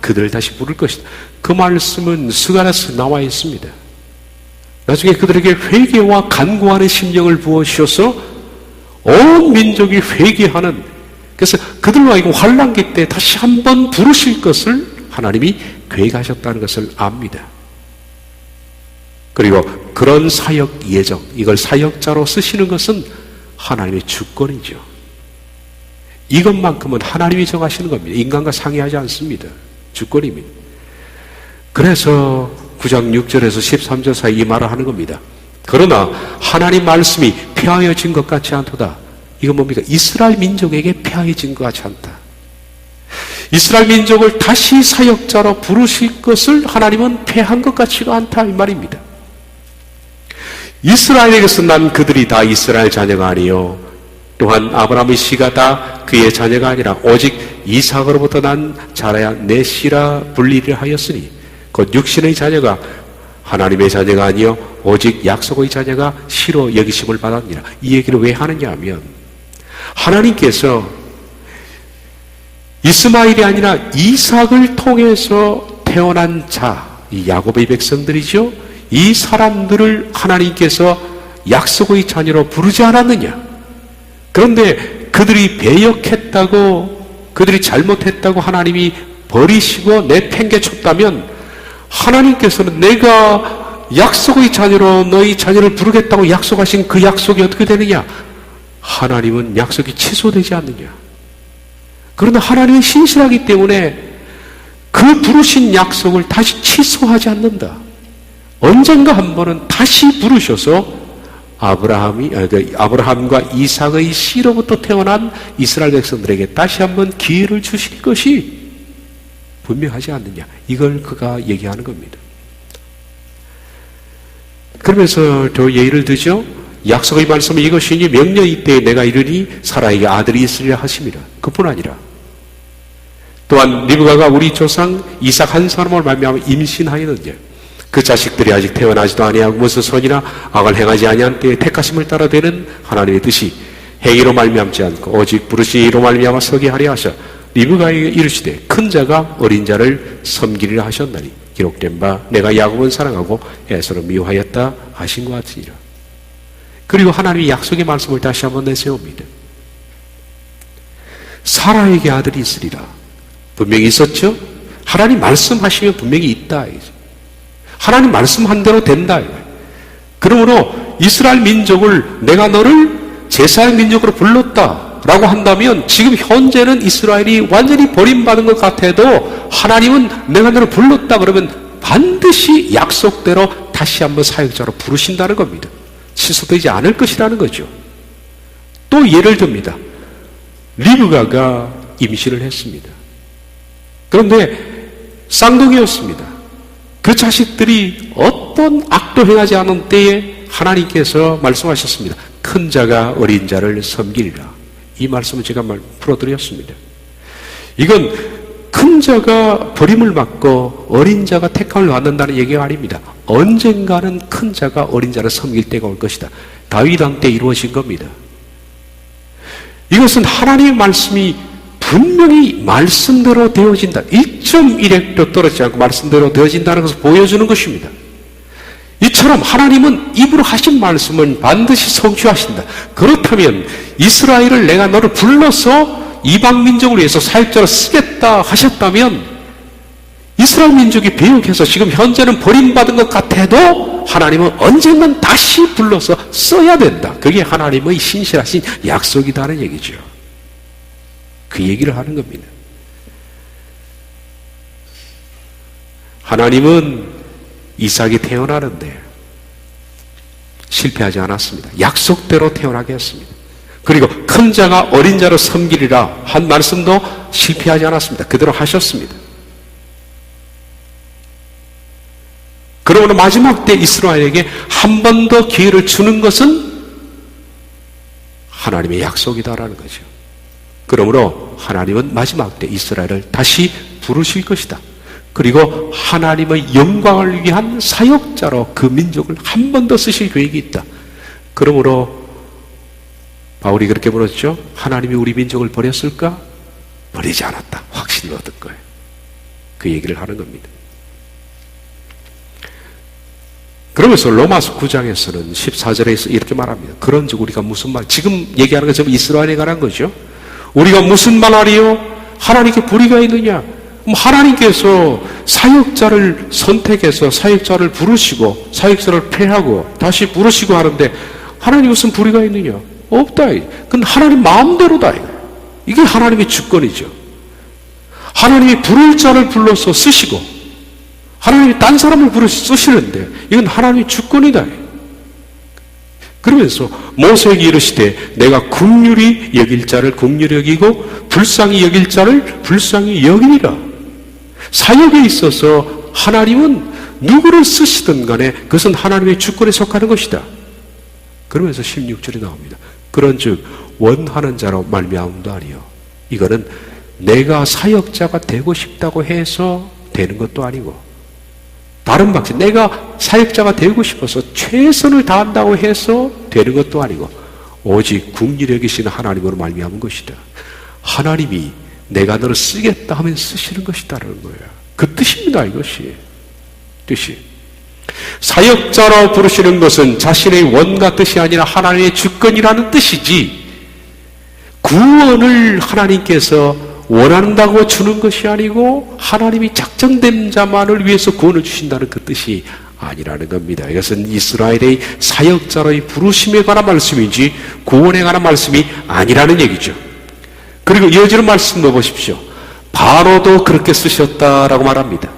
그들을 다시 부를 것이다. 그 말씀은 스가랴서 나와 있습니다. 나중에 그들에게 회개와 간구하는 심령을 부어주셔서 온 민족이 회개하는, 그래서 그들로 하여금 환란기 때 다시 한번 부르실 것을 하나님이 계획하셨다는 것을 압니다. 그리고 그런 사역 예정, 이걸 사역자로 쓰시는 것은 하나님의 주권이죠. 이것만큼은 하나님이 정하시는 겁니다. 인간과 상의하지 않습니다. 주권입니다. 그래서 9장 6절에서 13절 사이 이 말을 하는 겁니다. 그러나 하나님 말씀이 폐하여진 것 같지 않도다. 이건 뭡니까? 이스라엘 민족에게 폐하여진 것 같지 않다. 이스라엘 민족을 다시 사역자로 부르실 것을 하나님은 폐한 것 같지가 않다 이 말입니다. 이스라엘에게서 난 그들이 다 이스라엘 자녀가 아니요 또한 아브라함의 씨가 다 그의 자녀가 아니라 오직 이삭으로부터 난 자라야 내 씨라 불리려 하였으니 곧 육신의 자녀가 하나님의 자녀가 아니요 오직 약속의 자녀가 씨로 여기심을 받았니라. 이 얘기를 왜 하느냐 하면 하나님께서 이스마엘이 아니라 이삭을 통해서 태어난 자, 이 야곱의 백성들이죠. 이 사람들을 하나님께서 약속의 자녀로 부르지 않았느냐. 그런데 그들이 배역했다고, 그들이 잘못했다고 하나님이 버리시고 내팽개쳤다면 하나님께서는 내가 약속의 자녀로 너희 자녀를 부르겠다고 약속하신 그 약속이 어떻게 되느냐? 하나님은 약속이 취소되지 않느냐. 그러나 하나님은 신실하기 때문에 그 부르신 약속을 다시 취소하지 않는다. 언젠가 한 번은 다시 부르셔서 아브라함과 이삭의 씨로부터 태어난 이스라엘 백성들에게 다시 한번 기회를 주실 것이 분명하지 않느냐. 이걸 그가 얘기하는 겁니다. 그러면서 더 예를 들죠. 약속의 말씀은 이것이니 명령 이때에 내가 이르니 사라에게 아들이 있으리라 하심이라. 그뿐 아니라 또한 리브가가 우리 조상 이삭 한 사람을 말미암아 임신하였느냐. 그 자식들이 아직 태어나지도 아니하고 무슨 선이나 악을 행하지 아니한 때에 택하심을 따라 되는 하나님의 뜻이 행위로 말미암지 않고 오직 부르시기로 말미암아 서게 하려 하셔 리브가에게 이르시되 큰 자가 어린 자를 섬기리라 하셨나니 기록된 바 내가 야곱은 사랑하고 에서는 미워하였다 하신 것 같으니라. 그리고 하나님이 약속의 말씀을 다시 한번 내세웁니다. 사라에게 아들이 있으리라. 분명히 있었죠? 하나님 말씀하시면 분명히 있다. 하나님 말씀한 대로 된다. 그러므로 이스라엘 민족을 내가 너를 제사의 민족으로 불렀다라고 한다면 지금 현재는 이스라엘이 완전히 버림받은 것 같아도 하나님은 내가 너를 불렀다 그러면 반드시 약속대로 다시 한번 사역자로 부르신다는 겁니다. 취소되지 않을 것이라는 거죠. 또 예를 듭니다. 리브가가 임신을 했습니다. 그런데 쌍둥이였습니다. 그 자식들이 어떤 악도 행하지 않은 때에 하나님께서 말씀하셨습니다. 큰 자가 어린 자를 섬기리라. 이 말씀을 제가 풀어드렸습니다. 이건 큰 자가 버림을 받고 어린 자가 택함을 받는다는 얘기가 아닙니다. 언젠가는 큰 자가 어린 자를 섬길 때가 올 것이다. 다윗 왕 때 이루어진 겁니다. 이것은 하나님의 말씀이 분명히 말씀대로 되어진다. 1.1핵도 떨어지지 않고 말씀대로 되어진다는 것을 보여주는 것입니다. 이처럼 하나님은 입으로 하신 말씀은 반드시 성취하신다. 그렇다면 이스라엘을 내가 너를 불러서 이방 민족을 위해서 사역자로 쓰겠다 하셨다면 이스라엘 민족이 배역해서 지금 현재는 버림받은 것 같아도 하나님은 언젠간 다시 불러서 써야 된다. 그게 하나님의 신실하신 약속이다는 얘기죠. 그 얘기를 하는 겁니다. 하나님은 이삭이 태어나는데 실패하지 않았습니다. 약속대로 태어나게 했습니다. 그리고 큰 자가 어린 자를 섬기리라 한 말씀도 실패하지 않았습니다. 그대로 하셨습니다. 그러므로 마지막 때 이스라엘에게 한 번 더 기회를 주는 것은 하나님의 약속이다라는 거죠. 그러므로 하나님은 마지막 때 이스라엘을 다시 부르실 것이다. 그리고 하나님의 영광을 위한 사역자로 그 민족을 한 번 더 쓰실 계획이 있다. 그러므로 바울이 그렇게 물었죠. 하나님이 우리 민족을 버렸을까? 버리지 않았다. 확신을 얻을 거예요. 그 얘기를 하는 겁니다. 그러면서 로마서 9장에서는 14절에서 이렇게 말합니다. 그런즉 우리가 무슨 말, 지금 얘기하는 건 전부 이스라엘에 관한 거죠. 우리가 무슨 말하리요? 하나님께 불의가 있느냐? 하나님께서 사역자를 선택해서 사역자를 부르시고 사역자를 폐하고 다시 부르시고 하는데 하나님 무슨 불의가 있느냐? 없다. 그건 하나님 마음대로다. 이게 하나님의 주권이죠. 하나님이 부를 자를 불러서 쓰시고 하나님이 딴 사람을 불러서 쓰시는데 이건 하나님의 주권이다. 그러면서 모세에게 이르시되 내가 긍휼히 여길 자를 긍휼히 여기고 불쌍히 여길 자를 불쌍히 여기리라. 사역에 있어서 하나님은 누구를 쓰시든 간에 그것은 하나님의 주권에 속하는 것이다. 그러면서 16절에 나옵니다. 그런즉 원하는 자로 말미암음도 아니요. 이거는 내가 사역자가 되고 싶다고 해서 되는 것도 아니고 다른 방식, 내가 사역자가 되고 싶어서 최선을 다한다고 해서 되는 것도 아니고 오직 긍휼히 여기시는 하나님으로 말미암은 것이다. 하나님이 내가 너를 쓰겠다 하면 쓰시는 것이다라는 거예요. 그 뜻입니다. 이것이 뜻이 사역자로 부르시는 것은 자신의 원과 뜻이 아니라 하나님의 주권이라는 뜻이지 구원을 하나님께서 원한다고 주는 것이 아니고 하나님이 작정된 자만을 위해서 구원을 주신다는 그 뜻이 아니라는 겁니다. 이것은 이스라엘의 사역자로의 부르심에 관한 말씀이지 구원에 관한 말씀이 아니라는 얘기죠. 그리고 이어지는 말씀도 보십시오. 바로도 그렇게 쓰셨다라고 말합니다.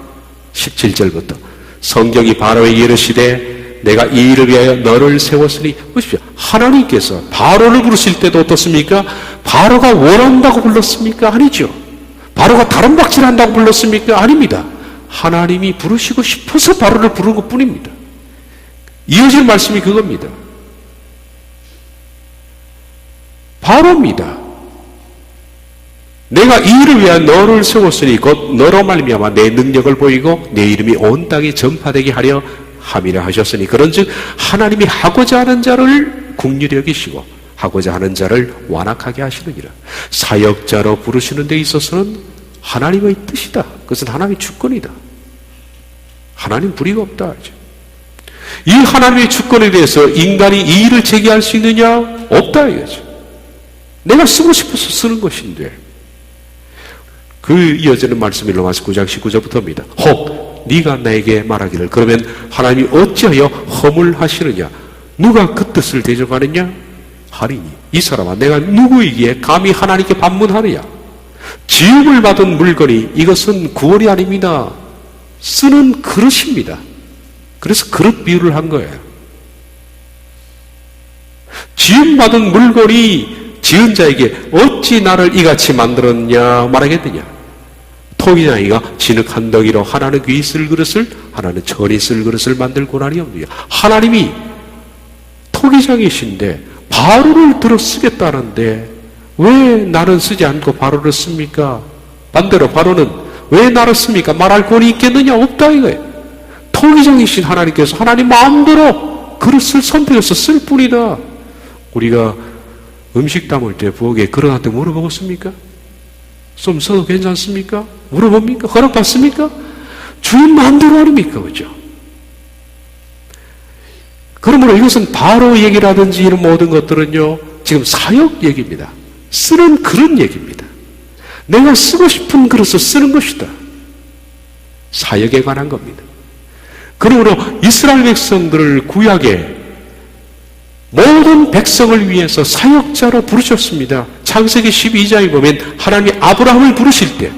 17절부터 성경이 바로에게 이르시되 내가 이 일을 위하여 너를 세웠으니 보십시오. 하나님께서 바로를 부르실 때도 어떻습니까? 바로가 원한다고 불렀습니까? 아니죠. 바로가 다른 박질을 한다고 불렀습니까? 아닙니다. 하나님이 부르시고 싶어서 바로를 부른 것 뿐입니다. 이어질 말씀이 그겁니다. 바로입니다. 내가 이 일을 위하여 너를 세웠으니 곧 너로 말미암아 내 능력을 보이고 내 이름이 온 땅에 전파되게 하려 함이라 하셨으니 그런즉 하나님이 하고자 하는 자를 긍휼히 여기시고 하고자 하는 자를 완악하게 하시느니라. 사역자로 부르시는 데 있어서는 하나님의 뜻이다. 그것은 하나님의 주권이다. 하나님 불의가 없다. 이 하나님의 주권에 대해서 인간이 이의를 제기할 수 있느냐? 없다 이거죠. 내가 쓰고 싶어서 쓰는 것인데. 그 이어지는 말씀이 로마서 9장 19절부터입니다. 혹 네가 나에게 말하기를 그러면 하나님이 어찌하여 허물하시느냐? 누가 그 뜻을 대적하느냐? 하리니 이 사람아 내가 누구이기에 감히 하나님께 반문하느냐? 지음을 받은 물건이 이것은 구원이 아닙니다. 쓰는 그릇입니다. 그래서 그릇 비유를 한 거예요. 지음받은 물건이 지은 자에게 어찌 나를 이같이 만들었냐 말하겠느냐. 토기장이가 진흙 한 덩이로 하나는 귀 쓸 그릇을 하나는 천이 쓸 그릇을 만들 고난이 없느냐. 하나님이 토기장이신데 바로를 들어 쓰겠다는데 왜 나는 쓰지 않고 바로를 씁니까? 반대로 바로는 왜 나를 씁니까? 말할 권이 있겠느냐? 없다 이거예요. 토기장이신 하나님께서 하나님 마음대로 그릇을 선택해서 쓸 뿐이다. 우리가 음식 담을 때 부엌에 그릇한테 물어보겠습니까? 좀 써도 괜찮습니까? 물어봅니까? 허락받습니까? 주인 마음대로 아닙니까? 그죠? 그러므로 이것은 바로 얘기라든지 이런 모든 것들은요, 지금 사역 얘기입니다. 쓰는 그릇 얘기입니다. 내가 쓰고 싶은 그릇을 쓰는 것이다. 사역에 관한 겁니다. 그러므로 이스라엘 백성들을 구약에 모든 백성을 위해서 사역자로 부르셨습니다. 창세기 12장에 보면 하나님이 아브라함을 부르실 때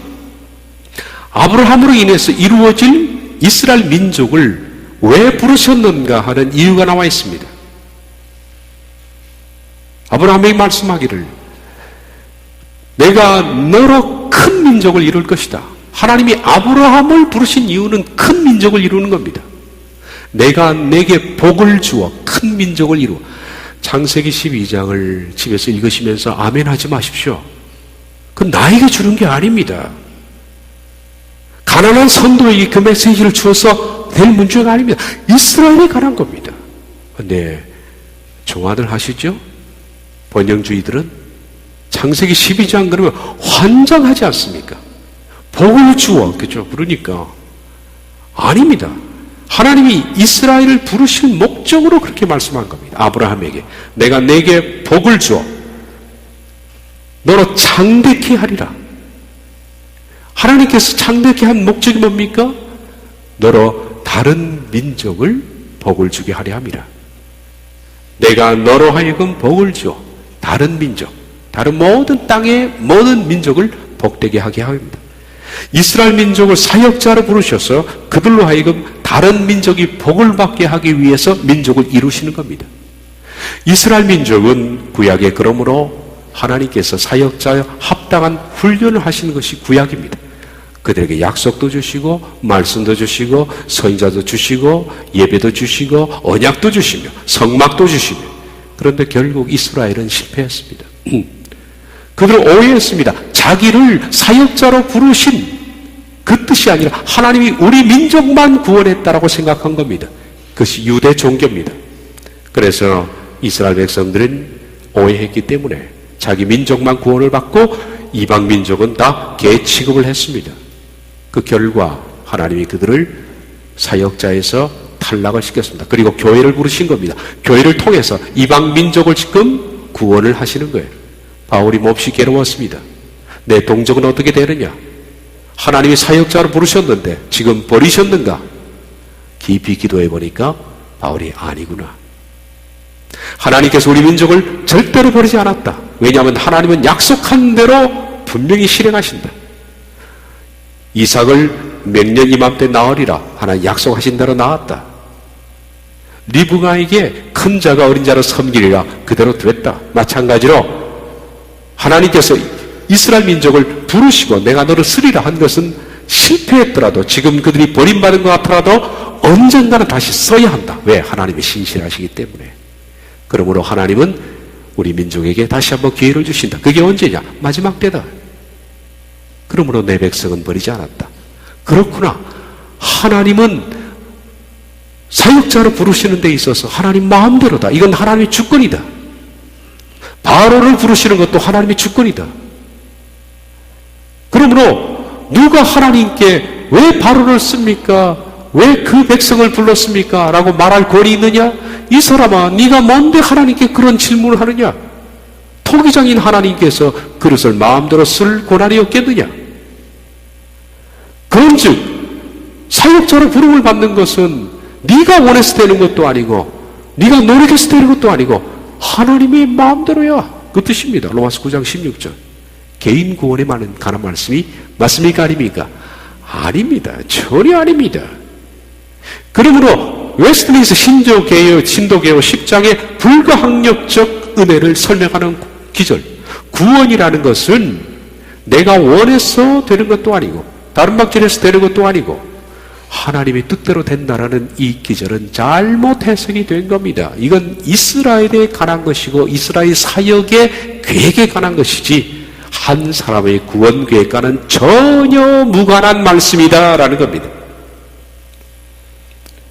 아브라함으로 인해서 이루어질 이스라엘 민족을 왜 부르셨는가 하는 이유가 나와 있습니다. 아브라함이 말씀하기를 내가 너로 큰 민족을 이룰 것이다. 하나님이 아브라함을 부르신 이유는 큰 민족을 이루는 겁니다. 내가 내게 복을 주어 큰 민족을 이루어. 창세기 12장을 집에서 읽으시면서 아멘 하지 마십시오. 그건 나에게 주는 게 아닙니다. 가난한 선도에게 그 메시지를 주어서 될 문제가 아닙니다. 이스라엘에 관한 겁니다. 근데 종아들 하시죠? 번영주의들은 창세기 12장 그러면 환장하지 않습니까? 복을 주어, 그죠? 그러니까 아닙니다. 하나님이 이스라엘을 부르실 목적으로 그렇게 말씀한 겁니다. 아브라함에게 내가 내게 복을 주어 너로 창대케 하리라. 하나님께서 창대케 한 목적이 뭡니까? 너로 다른 민족을 복을 주게 하려 함이라. 내가 너로 하여금 복을 주어 다른 민족, 다른 모든 땅의 모든 민족을 복되게 하게 합니다. 이스라엘 민족을 사역자로 부르셔서 그들로 하여금 다른 민족이 복을 받게 하기 위해서 민족을 이루시는 겁니다. 이스라엘 민족은 구약에 그러므로 하나님께서 사역자에 합당한 훈련을 하시는 것이 구약입니다. 그들에게 약속도 주시고 말씀도 주시고 선지자도 주시고 예배도 주시고 언약도 주시며 성막도 주시며 그런데 결국 이스라엘은 실패했습니다. 그들은 오해했습니다. 자기를 사역자로 부르신 그 뜻이 아니라 하나님이 우리 민족만 구원했다라고 생각한 겁니다. 그것이 유대 종교입니다. 그래서 이스라엘 백성들은 오해했기 때문에 자기 민족만 구원을 받고 이방 민족은 다 개 취급을 했습니다. 그 결과 하나님이 그들을 사역자에서 탈락을 시켰습니다. 그리고 교회를 부르신 겁니다. 교회를 통해서 이방 민족을 지금 구원을 하시는 거예요. 바울이 몹시 괴로웠습니다. 내 동족은 어떻게 되느냐? 하나님이 사역자로 부르셨는데 지금 버리셨는가? 깊이 기도해 보니까 바울이 아니구나. 하나님께서 우리 민족을 절대로 버리지 않았다. 왜냐하면 하나님은 약속한 대로 분명히 실행하신다. 이삭을 명년 이맘때 낳으리라 하나님 약속하신 대로 낳았다. 리브가에게 큰 자가 어린 자를 섬기리라 그대로 됐다. 마찬가지로 하나님께서 이스라엘 민족을 부르시고 내가 너를 쓰리라 한 것은 실패했더라도 지금 그들이 버림받은 것 같더라도 언젠가는 다시 써야 한다. 왜? 하나님이 신실하시기 때문에. 그러므로 하나님은 우리 민족에게 다시 한번 기회를 주신다. 그게 언제냐? 마지막 때다. 그러므로 내 백성은 버리지 않았다. 그렇구나. 하나님은 사역자로 부르시는 데 있어서 하나님 마음대로다. 이건 하나님의 주권이다. 바로를 부르시는 것도 하나님의 주권이다. 그러므로 누가 하나님께 왜 바로를 씁니까? 왜 그 백성을 불렀습니까? 라고 말할 권리 있느냐? 이 사람아, 네가 뭔데 하나님께 그런 질문을 하느냐? 토기장인 하나님께서 그릇을 마음대로 쓸 권한이 없겠느냐? 그런즉 사역자로 부름을 받는 것은 네가 원해서 되는 것도 아니고 네가 노력해서 되는 것도 아니고 하나님의 마음대로야. 그 뜻입니다. 로마서 9장 16절. 개인 구원에 관한 말씀이 맞습니까? 아닙니까? 아닙니다. 전혀 아닙니다. 그러므로 웨스트민스 신도개혁 10장의 불가항력적 은혜를 설명하는 기절, 구원이라는 것은 내가 원해서 되는 것도 아니고 다른 방법에서 되는 것도 아니고 하나님의 뜻대로 된다라는 이 기절은 잘못 해석이 된 겁니다. 이건 이스라엘에 관한 것이고 이스라엘 사역의 계획에 관한 것이지 한 사람의 구원 계획과는 전혀 무관한 말씀이다라는 겁니다.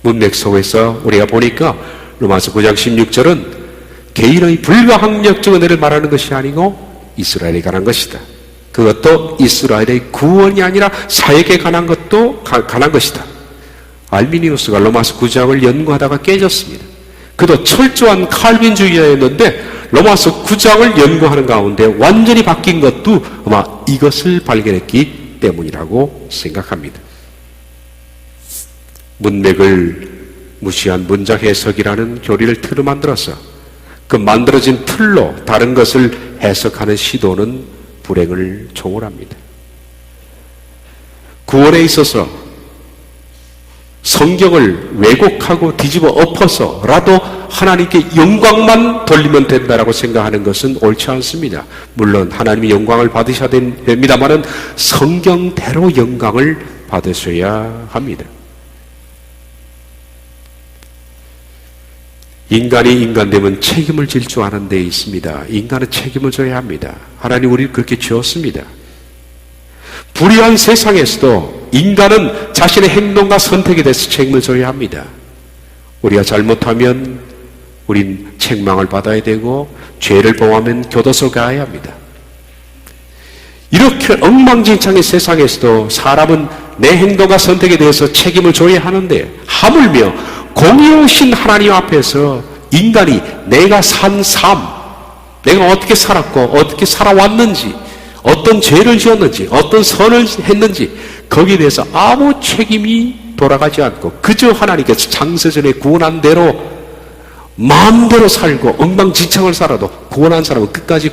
문맥 속에서 우리가 보니까 로마서 9장 16절은 개인의 불가항력적 은혜를 말하는 것이 아니고 이스라엘에 관한 것이다. 그것도 이스라엘의 구원이 아니라 사역에 관한 것이다. 알미니우스가 로마서 9장을 연구하다가 깨졌습니다. 그도 철저한 칼빈주의자였는데 로마서 9장을 연구하는 가운데 완전히 바뀐 것도 아마 이것을 발견했기 때문이라고 생각합니다. 문맥을 무시한 문장 해석이라는 교리를 틀을 만들어서 그 만들어진 틀로 다른 것을 해석하는 시도는 불행을 초월합니다. 구원에 있어서 성경을 왜곡하고 뒤집어 엎어서라도 하나님께 영광만 돌리면 된다라고 생각하는 것은 옳지 않습니다. 물론 하나님이 영광을 받으셔야 됩니다만은 성경대로 영광을 받으셔야 합니다. 인간이 인간 되면 책임을 질 줄 아는 데 있습니다. 인간은 책임을 져야 합니다. 하나님 우리를 그렇게 지었습니다. 불의한 세상에서도 인간은 자신의 행동과 선택에 대해서 책임을 져야 합니다. 우리가 잘못하면 우린 책망을 받아야 되고 죄를 범하면 교도소 가야 합니다. 이렇게 엉망진창의 세상에서도 사람은 내 행동과 선택에 대해서 책임을 져야 하는데 하물며 공의로우신 하나님 앞에서 인간이 내가 산 삶, 내가 어떻게 살았고 어떻게 살아왔는지 어떤 죄를 지었는지 어떤 선을 했는지 거기에 대해서 아무 책임이 돌아가지 않고 그저 하나님께서 창세전에 구원한 대로 마음대로 살고 엉망진창을 살아도 구원한 사람은 끝까지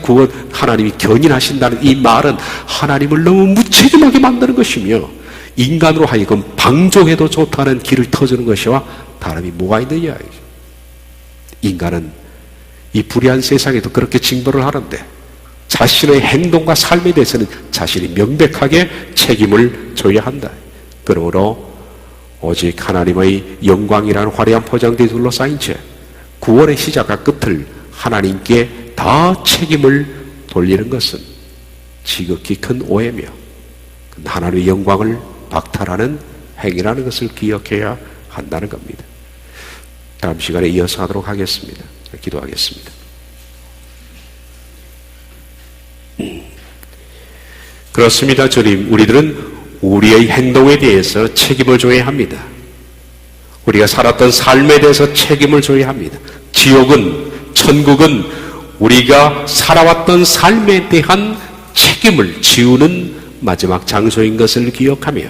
하나님이 견인하신다는 이 말은 하나님을 너무 무책임하게 만드는 것이며 인간으로 하여금 방종해도 좋다는 길을 터주는 것이와 다름이 뭐가 있느냐. 인간은 이 불의한 세상에도 그렇게 징벌을 하는데 자신의 행동과 삶에 대해서는 자신이 명백하게 책임을 져야 한다. 그러므로 오직 하나님의 영광이라는 화려한 포장대에 둘러싸인 채 구원의 시작과 끝을 하나님께 다 책임을 돌리는 것은 지극히 큰 오해며 하나님의 영광을 박탈하는 행위라는 것을 기억해야 한다는 겁니다. 다음 시간에 이어서 하도록 하겠습니다. 기도하겠습니다. 그렇습니다. 주님, 우리들은 우리의 행동에 대해서 책임을 져야 합니다. 우리가 살았던 삶에 대해서 책임을 져야 합니다. 지옥은, 천국은 우리가 살아왔던 삶에 대한 책임을 지우는 마지막 장소인 것을 기억하며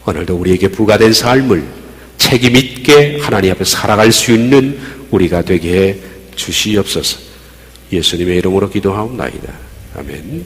오늘도 우리에게 부과된 삶을 책임 있게 하나님 앞에 살아갈 수 있는 우리가 되게 해 주시옵소서. 예수님의 이름으로 기도하옵나이다. 아멘.